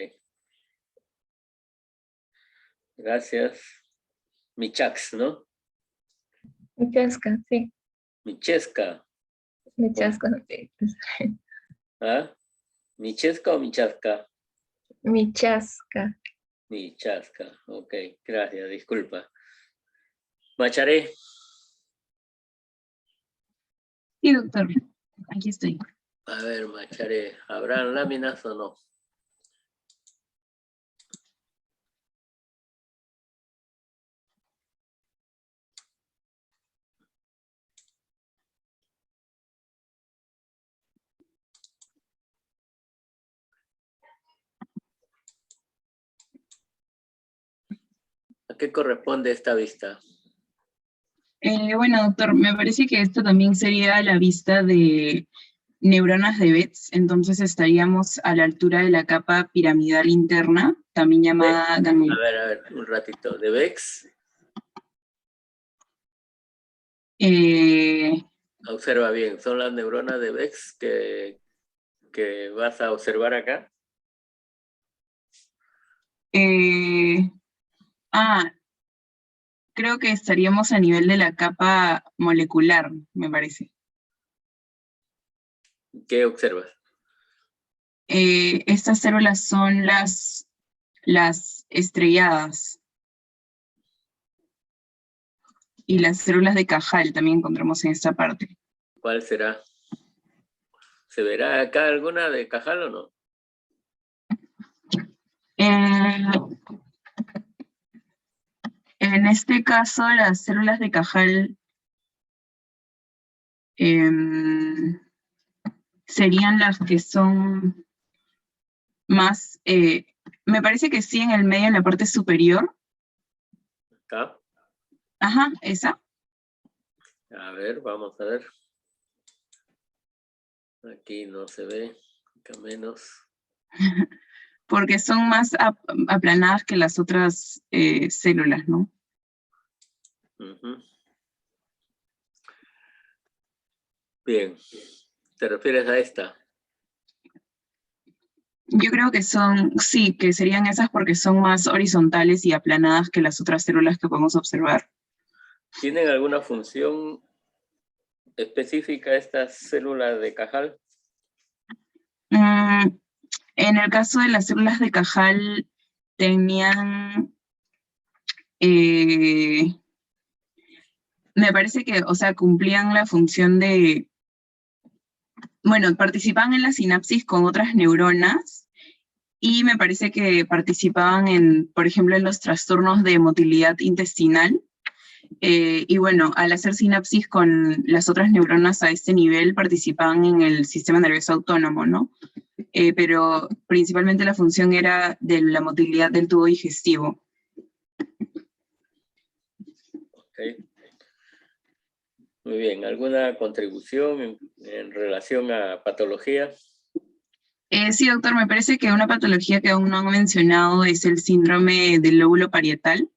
A: Gracias. Michax, ¿no?
J: Michasca, sí.
A: Michesca.
J: Michasca, sí.
A: ¿Ah? ¿Michesca o michasca?
J: Michasca.
A: Michasca, ok. Gracias, disculpa. Macharé.
C: Sí, doctor. Aquí estoy.
A: A ver, Macharé, ¿habrán láminas o no? ¿A qué corresponde esta vista?
C: Bueno, doctor, me parece que esto también sería la vista de neuronas de Betz, entonces estaríamos a la altura de la capa piramidal interna, también llamada
A: A
C: ganglio.
A: ver, un ratito. ¿De Bex? Observa bien, son las neuronas de Bex que vas a observar acá.
C: Creo que estaríamos a nivel de la capa molecular, me parece.
A: ¿Qué observas?
C: Estas células son las estrelladas. Y las células de Cajal también encontramos en esta parte.
A: ¿Cuál será? ¿Se verá acá alguna de Cajal o no?
C: En este caso, las células de Cajal serían las que son más, me parece que sí, en el medio, en la parte superior.
A: Acá.
C: Ajá, esa.
A: A ver, vamos a ver. Aquí no se ve, acá menos.
C: Porque son más aplanadas que las otras células, ¿no?
A: Uh-huh. Bien, ¿te refieres a esta?
C: Yo creo que son, sí, que serían esas porque son más horizontales y aplanadas que las otras células que podemos observar.
A: ¿Tienen alguna función específica estas células de Cajal?
C: En el caso de las células de Cajal, tenían, me parece que, o sea, cumplían la función de, bueno, participaban en la sinapsis con otras neuronas y me parece que participaban en, por ejemplo, en los trastornos de motilidad intestinal. Y bueno, al hacer sinapsis con las otras neuronas a este nivel, participaban en el sistema nervioso autónomo, ¿no? Pero principalmente la función era de la motilidad del tubo digestivo.
A: Okay. Muy bien, ¿alguna contribución en relación a patología?
C: Sí, doctor, me parece que una patología que aún no han mencionado es el síndrome del lóbulo parietal.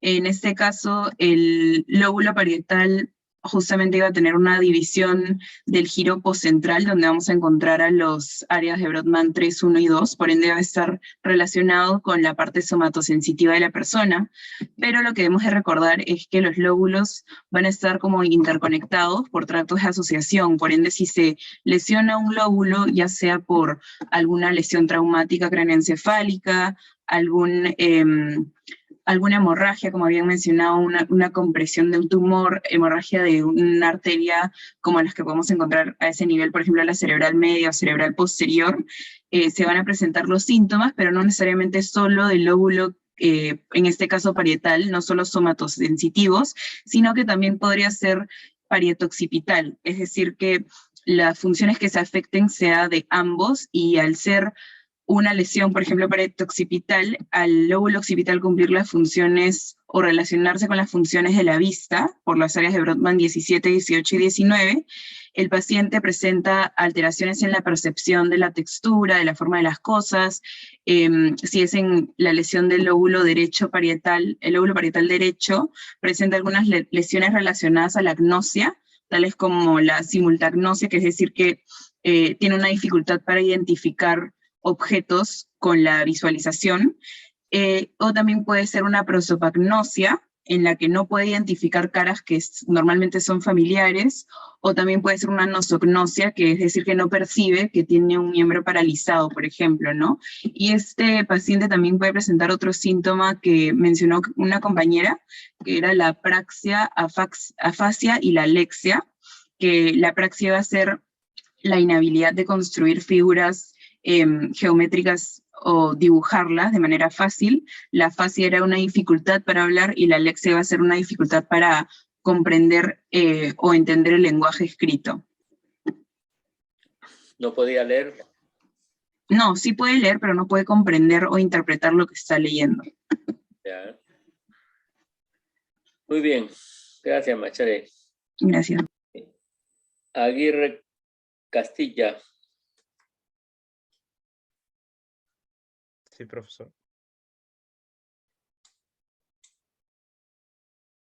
C: En este caso, el lóbulo parietal justamente iba a tener una división del giro central, donde vamos a encontrar a los áreas de Brodmann 3, 1 y 2, por ende va a estar relacionado con la parte somatosensitiva de la persona, pero lo que debemos de recordar es que los lóbulos van a estar como interconectados por tractos de asociación, por ende si se lesiona un lóbulo, ya sea por alguna lesión traumática craneoencefálica, alguna hemorragia, como habían mencionado, una compresión de un tumor, hemorragia de una arteria como las que podemos encontrar a ese nivel, por ejemplo, la cerebral media o cerebral posterior, se van a presentar los síntomas, pero no necesariamente solo del lóbulo, en este caso parietal, no solo somatosensitivos, sino que también podría ser parietoccipital, es decir, que las funciones que se afecten sea de ambos y al ser una lesión, por ejemplo, parietoccipital, al lóbulo occipital cumplir las funciones o relacionarse con las funciones de la vista, por las áreas de Brodmann 17, 18 y 19, el paciente presenta alteraciones en la percepción de la textura, de la forma de las cosas. Si es en la lesión del lóbulo derecho parietal, el lóbulo parietal derecho presenta algunas lesiones relacionadas a la agnosia, tales como la simultagnosia, que es decir que tiene una dificultad para identificar objetos con la visualización, o también puede ser una prosopagnosia, en la que no puede identificar caras que normalmente son familiares, o también puede ser una nosognosia, que es decir que no percibe que tiene un miembro paralizado, por ejemplo, ¿no? Y este paciente también puede presentar otro síntoma que mencionó una compañera, que era la apraxia, afasia y la alexia, que la apraxia va a ser la inhabilidad de construir figuras geométricas o dibujarlas de manera fácil. La afasia era una dificultad para hablar y la alexia va a ser una dificultad para comprender o entender el lenguaje escrito.
A: ¿No podía leer?
C: No, sí puede leer, pero no puede comprender o interpretar lo que está leyendo.
A: Ya. Muy bien, gracias, Macharé.
C: Gracias.
A: Aguirre Castilla.
H: Sí, profesor.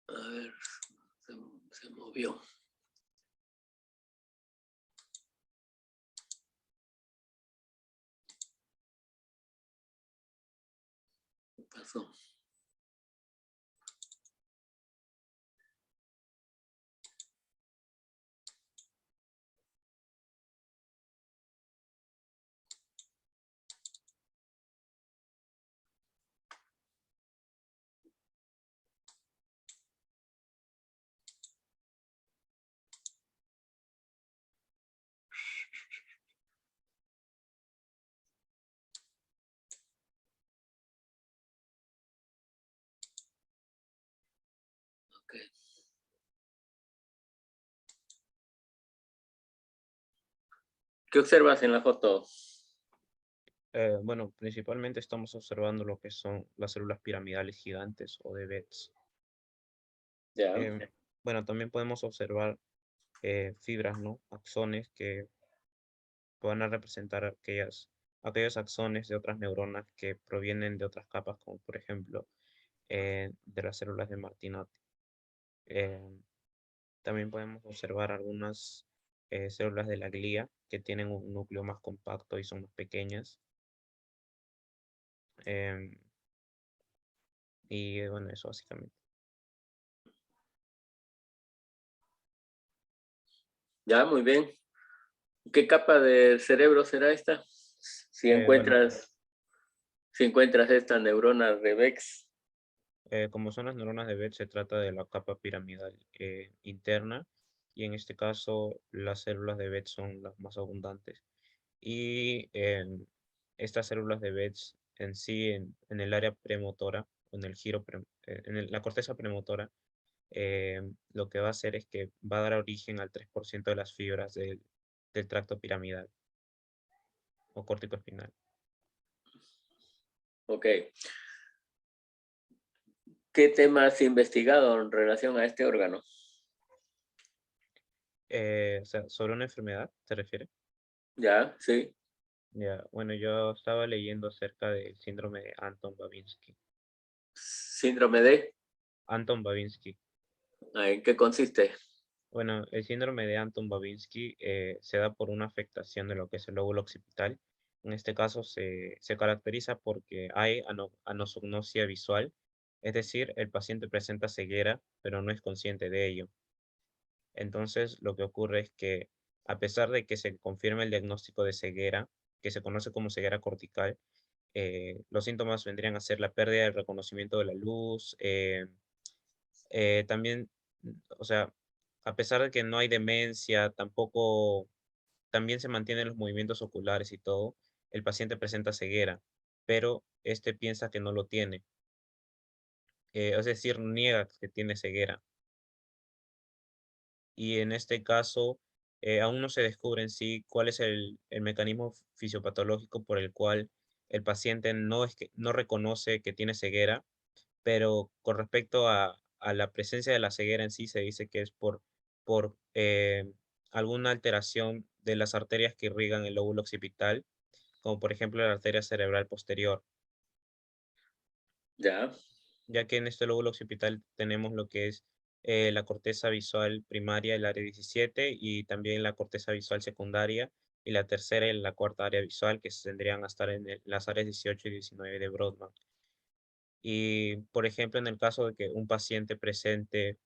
A: A ver, se movió. ¿Qué pasó? Okay. ¿Qué observas en la foto?
H: Bueno, principalmente estamos observando lo que son las células piramidales gigantes o de Betz.
A: Ya.
H: Bueno, también podemos observar fibras, ¿no? Axones que van a representar aquellos axones de otras neuronas que provienen de otras capas, como por ejemplo de las células de Martinotti. También podemos observar algunas células de la glía que tienen un núcleo más compacto y son más pequeñas. Y bueno, eso básicamente.
A: Ya, muy bien. ¿Qué capa de cerebro será esta? Si
H: Bueno,
A: encuentras esta neurona de Bex.
H: como son las neuronas de Bett, se trata de la capa piramidal interna, y en este caso las células de Bett son las más abundantes. Y estas células de Bett en sí, en el área premotora, en el giro, la corteza premotora, lo que va a hacer es que va a dar origen al 3% de las fibras del tracto piramidal o córtico espinal.
A: Ok. ¿Qué tema has investigado en relación a este órgano?
H: O sea, sobre una enfermedad, ¿te refieres?
A: Ya, sí.
H: Ya, bueno, yo estaba leyendo acerca del síndrome de Anton Babinski.
A: Síndrome de,
H: Anton Babinski.
A: ¿en qué consiste?
H: Bueno, el síndrome de Anton Babinski se da por una afectación de lo que es el lóbulo occipital. En este caso se caracteriza porque hay anosognosia visual, es decir, el paciente presenta ceguera, pero no es consciente de ello. Entonces, lo que ocurre es que, a pesar de que se confirme el diagnóstico de ceguera, que se conoce como ceguera cortical, los síntomas vendrían a ser la pérdida del reconocimiento de la luz, también, o sea, a pesar de que no hay demencia, tampoco, también se mantienen los movimientos oculares y todo, el paciente presenta ceguera, pero este piensa que no lo tiene, es decir, niega que tiene ceguera. Y en este caso, aún no se descubre en sí cuál es el mecanismo fisiopatológico por el cual el paciente no reconoce que tiene ceguera, pero con respecto a la presencia de la ceguera en sí, se dice que es por alguna alteración de las arterias que irrigan el lóbulo occipital, como por ejemplo la arteria cerebral posterior,
A: Ya,
H: ya que en este lóbulo occipital tenemos lo que es la corteza visual primaria, el área 17, y también la corteza visual secundaria, y la tercera y la cuarta área visual, que tendrían a estar en las áreas 18 y 19 de Brodmann. Y, por ejemplo, en el caso de que un paciente presente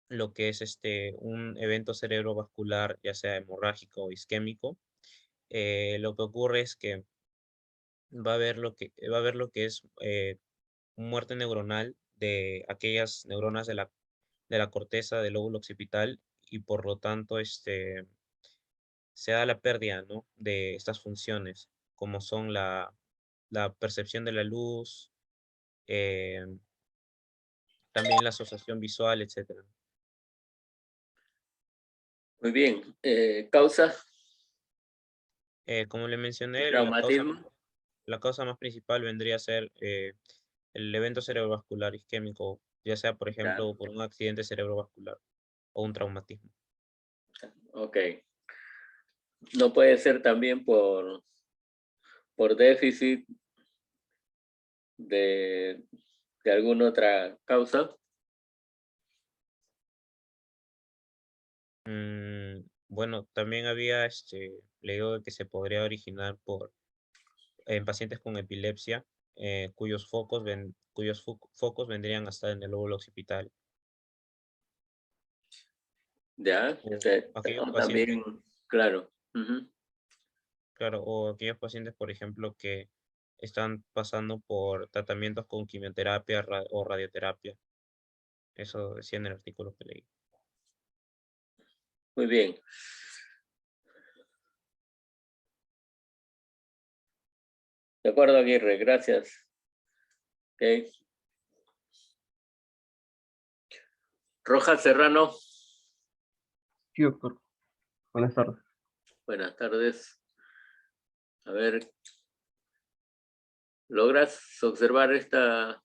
H: lo que es un evento cerebrovascular, ya sea hemorrágico o isquémico, lo que ocurre es que va a haber lo que es muerte neuronal de aquellas neuronas de la corteza del lóbulo occipital, y por lo tanto se da la pérdida, ¿no?, de estas funciones, como son la percepción de la luz, eh, también la asociación visual, etcétera.
A: muy bien. ¿Causa?
H: Como le mencioné,
A: ¿Traumatismo?
H: la causa más principal vendría a ser el evento cerebrovascular isquémico, ya sea, por
A: Ya,
H: ejemplo, por un accidente cerebrovascular o un traumatismo.
A: ok. No puede ser también por déficit de, de alguna otra causa.
H: Bueno, también había leído de que se podría originar en pacientes con epilepsia, cuyos focos vendrían a estar en el lóbulo occipital.
A: Ya,
H: O aquellos
A: o
H: pacientes,
A: también, claro. Ujú.
H: claro, o aquellos pacientes, por ejemplo, que están pasando por tratamientos con quimioterapia o radioterapia. Eso decía en el artículo que leí.
A: Muy bien. De acuerdo, Aguirre, gracias. Ok. Rojas Serrano,
F: Sí, doctor. Buenas tardes.
A: buenas tardes. A ver, ¿logras observar esta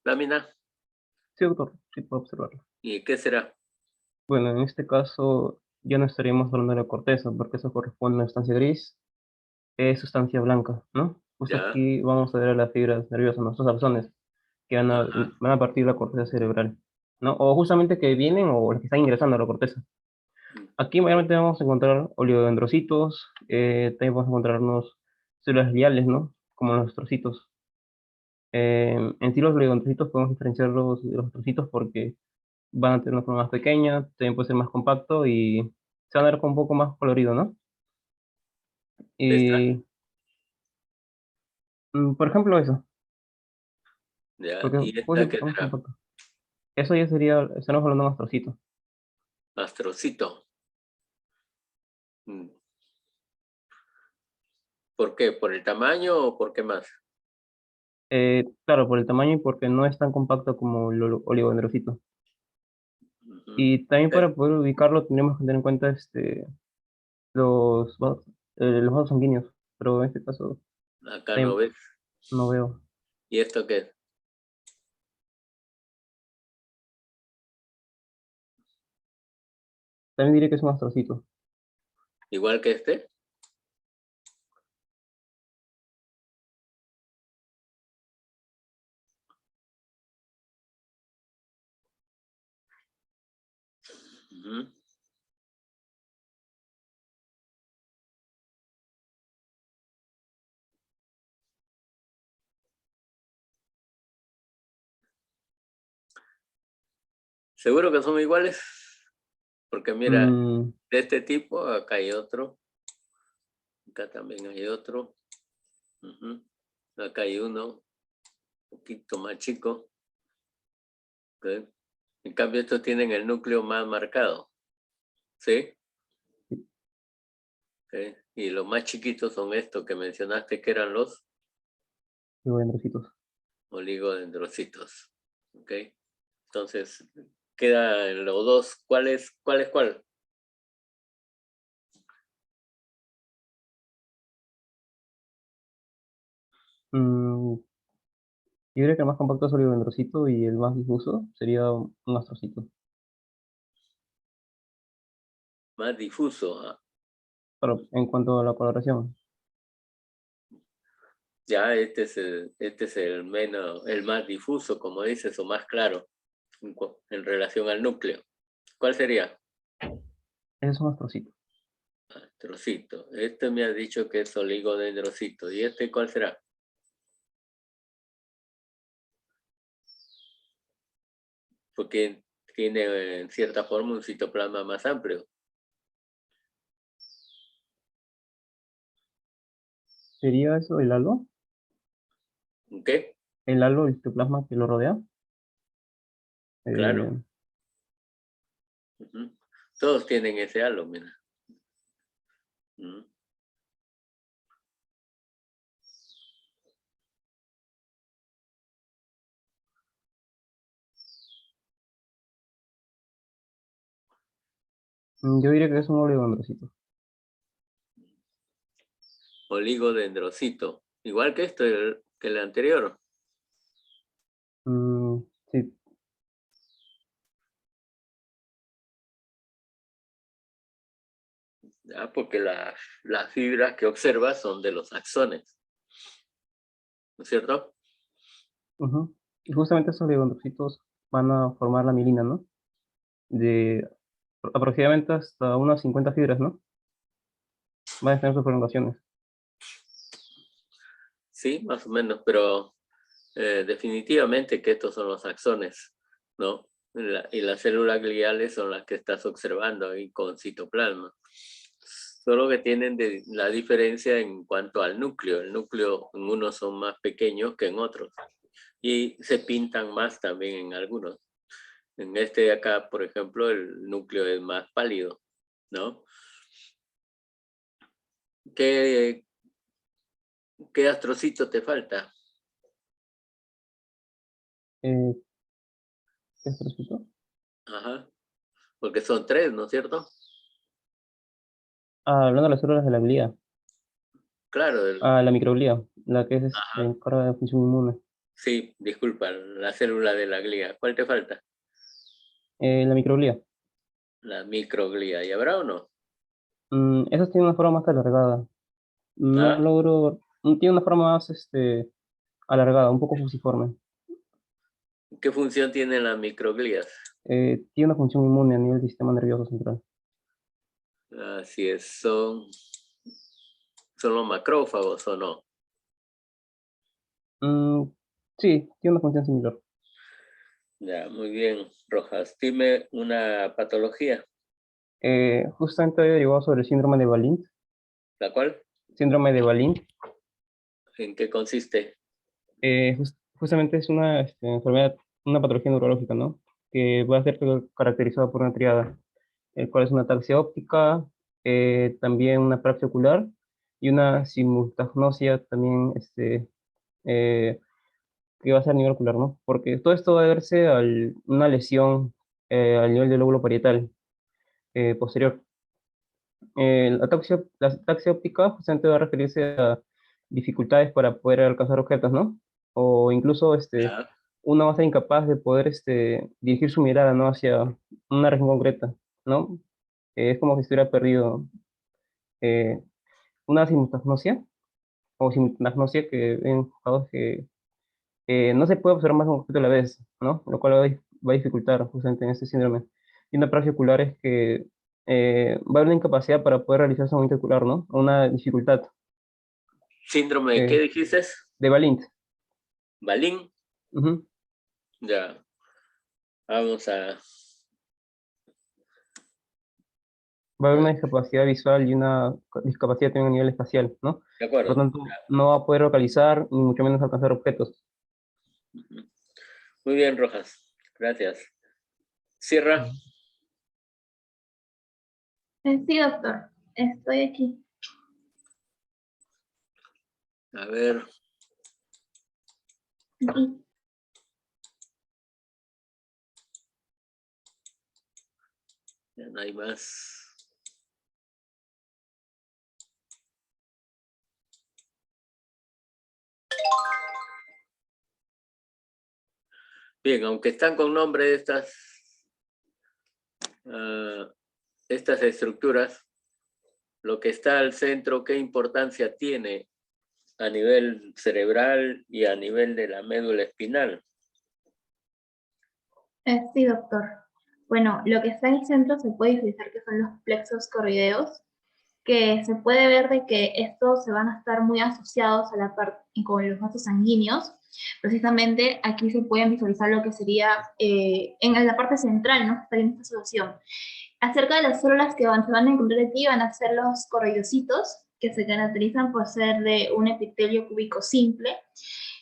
A: lámina?
F: Sí, doctor. Sí, puedo observarlo.
A: ¿Y qué será?
F: Bueno, en este caso ya no estaríamos hablando de la corteza, porque eso corresponde a una sustancia gris, es sustancia blanca, ¿no? Pues
A: Ya,
F: aquí vamos a ver a las fibras nerviosas, nuestros axones, que
A: ajá,
F: van a partir de la corteza cerebral, ¿no? O justamente que vienen o las que están ingresando a la corteza. Aquí mayormente vamos a encontrar oligodendrocitos, también vamos a encontrarnos células gliales, ¿no? Como los trocitos. En sí los oligodendrocitos podemos diferenciarlos de los trocitos porque van a tener una forma más pequeña, también puede ser más compacto y se van a ver con un poco más colorido, ¿no?
A: ¿Esta?
F: Y, por ejemplo, eso,
A: Ya,
F: porque
A: ¿y
F: puede
A: esta
F: ser
A: qué
F: más
A: será?
F: compacto. Eso ya sería, estamos hablando más trocito.
A: Astrocito. Mm. ¿Por qué? ¿Por el tamaño o por qué más?
F: Claro, por el tamaño y porque no es tan compacto como el oligodendrocito.
A: Ujú.
F: Y también
A: Eh,
F: para poder ubicarlo tendríamos que tener en cuenta los vasos sanguíneos, pero en este caso
A: Acá no
F: también
A: ves.
F: no veo.
A: ¿Y esto qué es?
F: También diré que es un astrocito.
A: ¿Igual que este? Ujú. ¿Seguro que son iguales? Porque mira,
F: Mm,
A: de este tipo, acá hay otro. Acá también hay otro. Ujú. Acá hay uno, un poquito más chico. ¿Ok? En cambio, estos tienen el núcleo más marcado. ¿Sí? ¿Ok? Y los más chiquitos son estos que mencionaste que eran los
F: oligodendrocitos.
A: oligodendrocitos. ¿Ok? Entonces, quedan los dos. ¿Cuál es cuál?
F: Mm, yo diría que el más compacto es oligodendrocito y el más difuso sería un astrocito.
A: Más difuso. ¿Ah?
F: Pero en cuanto a la coloración,
A: Ya este es el menos, el más difuso, como dices, o más claro en relación al núcleo. ¿Cuál sería?
F: ese es un astrocito.
A: Trocito. Este me ha dicho que es oligodendrocito. ¿Y este cuál será? Porque tiene en cierta forma un citoplasma más amplio.
F: ¿Sería eso el halo?
A: ¿Qué?
F: El halo, el citoplasma que lo rodea.
A: Claro.
F: Eh,
A: Ujú. Todos tienen ese halo, mira. Ujú.
F: yo diría que es un oligodendrocito.
A: Oligodendrocito. Igual que esto, que el anterior.
F: Sí,
A: ¿Ya? Porque las fibras que observas son de los axones. ¿No es cierto?
F: ujú. Y justamente esos oligodendrocitos van a formar la mielina, ¿no? De aproximadamente hasta unas 50 fibras, ¿no? Van a tener sus prolongaciones.
A: Sí, más o menos, pero definitivamente que estos son los axones, ¿no? Y las células gliales son las que estás observando ahí con citoplasma. Solo que tienen la diferencia en cuanto al núcleo. El núcleo en unos son más pequeños que en otros. Y se pintan más también en algunos. En este de acá, por ejemplo, el núcleo es más pálido, ¿no? ¿Qué, qué astrocito te falta?
F: Eh, ¿Qué astrocito?
A: Ajá. Porque son tres, ¿no es cierto?
F: Hablando de las células de la glía.
A: Claro,
F: La microglía, la que se
A: ajá.
F: encarga de la función inmune.
A: Sí, disculpa, la célula de la glía. ¿Cuál te falta?
F: La microglía.
A: La microglía. ¿Y habrá o no?
F: Esa tiene una forma más alargada. No
A: ¿Ah?
F: logro. Tiene una forma más alargada, un poco fusiforme.
A: ¿Qué función tienen las microglías?
F: Tiene una función inmune a nivel del sistema nervioso central.
A: Así es, son los macrófagos o no.
F: Mm, sí, tiene una función similar.
A: Ya, muy bien, Rojas. Dime una patología.
F: Justamente había averiguado sobre el síndrome de Valint.
A: ¿La cual?
F: Síndrome de Valint.
A: ¿En qué consiste?
F: Justamente es una enfermedad, una patología neurológica, ¿no? Que va a ser caracterizada por una triada, el cual es una ataxia óptica, también una apraxia ocular y una simultagnosia también, eh, que va a ser a nivel ocular, ¿no? Porque todo esto va a deberse a una lesión al nivel del lóbulo parietal posterior. La ataxia óptica justamente va a referirse a dificultades para poder alcanzar objetos, ¿no? O incluso
A: Ya.
F: uno va a ser incapaz de poder dirigir su mirada, ¿no? Hacia una región concreta, ¿no? Es como si estuviera perdido. Eh, una simultagnosia o simultagnosia que en casos que no se puede observar más de un objeto a la vez, ¿no? Lo cual va a dificultar justamente en este síndrome. Y una apraxia ocular es que va a haber una incapacidad para poder realizar ese movimiento ocular, ¿no? Una dificultad.
A: ¿Síndrome de qué dijiste?
F: De Valint.
A: ¿Balín?
F: Ujú.
A: Ya. Vamos a...
F: Va a haber una discapacidad visual y una discapacidad también a nivel espacial, ¿no?
A: De
F: Por lo
A: acuerdo.
F: tanto, no va a poder localizar ni mucho menos alcanzar objetos.
A: Muy bien, Rojas. Gracias. Sierra.
J: Sí, doctor, estoy aquí.
A: A ver.
J: Aquí.
A: Ya no hay más. Bien, aunque están con nombre estas estructuras, lo que está al centro, ¿qué importancia tiene a nivel cerebral y a nivel de la médula espinal?
J: Sí, doctor. Bueno, lo que está en el centro se puede visualizar que son los plexos corrideos, que se puede ver de que estos se van a estar muy asociados a la parte con los vasos sanguíneos. Precisamente aquí se pueden visualizar lo que sería en la parte central, ¿no? Está en esta asociación. Acerca de las células que se van a encontrar aquí van a ser los coroidocitos, que se caracterizan por ser de un epitelio cúbico simple,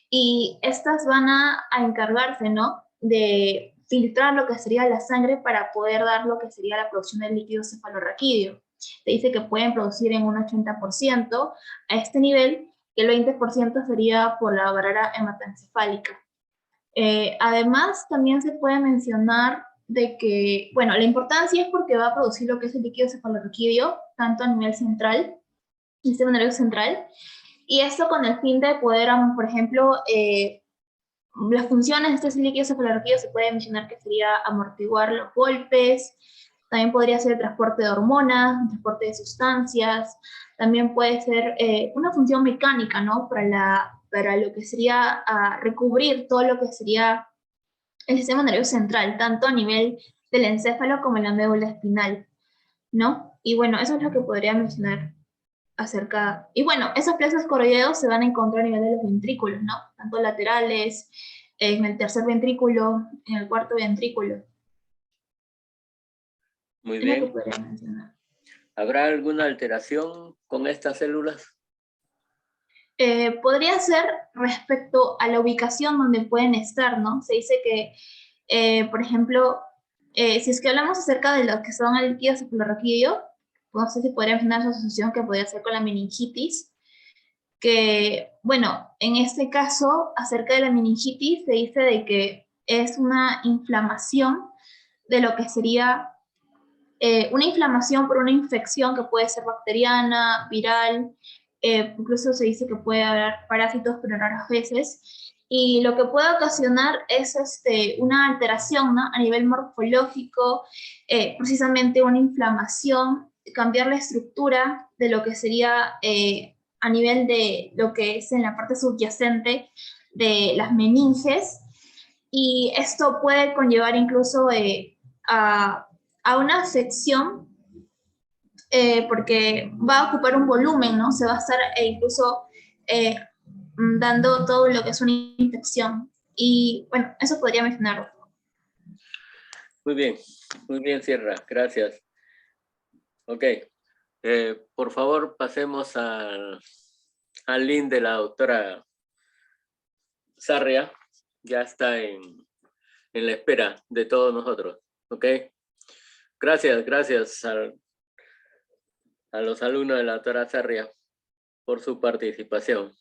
J: y estas van a encargarse, ¿no? De filtrar lo que sería la sangre para poder dar lo que sería la producción del líquido cefalorraquídeo. Se dice que pueden producir en un 80% a este nivel, que el 20% sería por la barrera hematoencefálica. Además, también se puede mencionar de que, bueno, la importancia es porque va a producir lo que es el líquido cefalorraquídeo, tanto a nivel central, el sistema nervioso central, y esto con el fin de poder, por ejemplo, las funciones de este líquido cefalorraquídeo se puede mencionar que sería amortiguar los golpes, también podría ser el transporte de hormonas, el transporte de sustancias, también puede ser una función mecánica, ¿no? Para lo que sería recubrir todo lo que sería el sistema nervioso central, tanto a nivel del encéfalo como en la médula espinal, ¿no? Y bueno, eso es lo que podría mencionar acerca. Y bueno, esos plexos coroideos se van a encontrar a nivel de los ventrículos, ¿no? Tanto laterales, en el tercer ventrículo, en el cuarto ventrículo.
A: Muy
J: Es lo que
A: bien.
J: podría mencionar.
A: ¿Habrá alguna alteración con estas células?
J: Podría ser respecto a la ubicación donde pueden estar, ¿no? Se dice que, por ejemplo, si es que hablamos acerca de lo que son el líquido cefalorraquídeo, no sé si podría mencionar su asociación que podría ser con la meningitis, que, bueno, en este caso, acerca de la meningitis, se dice de que es una inflamación de lo que sería una inflamación por una infección que puede ser bacteriana, viral, incluso se dice que puede haber parásitos, pero raras veces, y lo que puede ocasionar es una alteración, ¿no? A nivel morfológico, precisamente una inflamación, cambiar la estructura de lo que sería a nivel de lo que es en la parte subyacente de las meninges, y esto puede conllevar incluso a una sección porque va a ocupar un volumen, ¿no? Se va a estar incluso eh, dando todo lo que es una infección. Y bueno, eso podría mencionarlo.
A: Muy bien, Sierra, gracias. Ok. Por favor, pasemos al link de la doctora Sarria. Ya está en la espera de todos nosotros. Ok. Gracias a los alumnos de la doctora Sarria por su participación.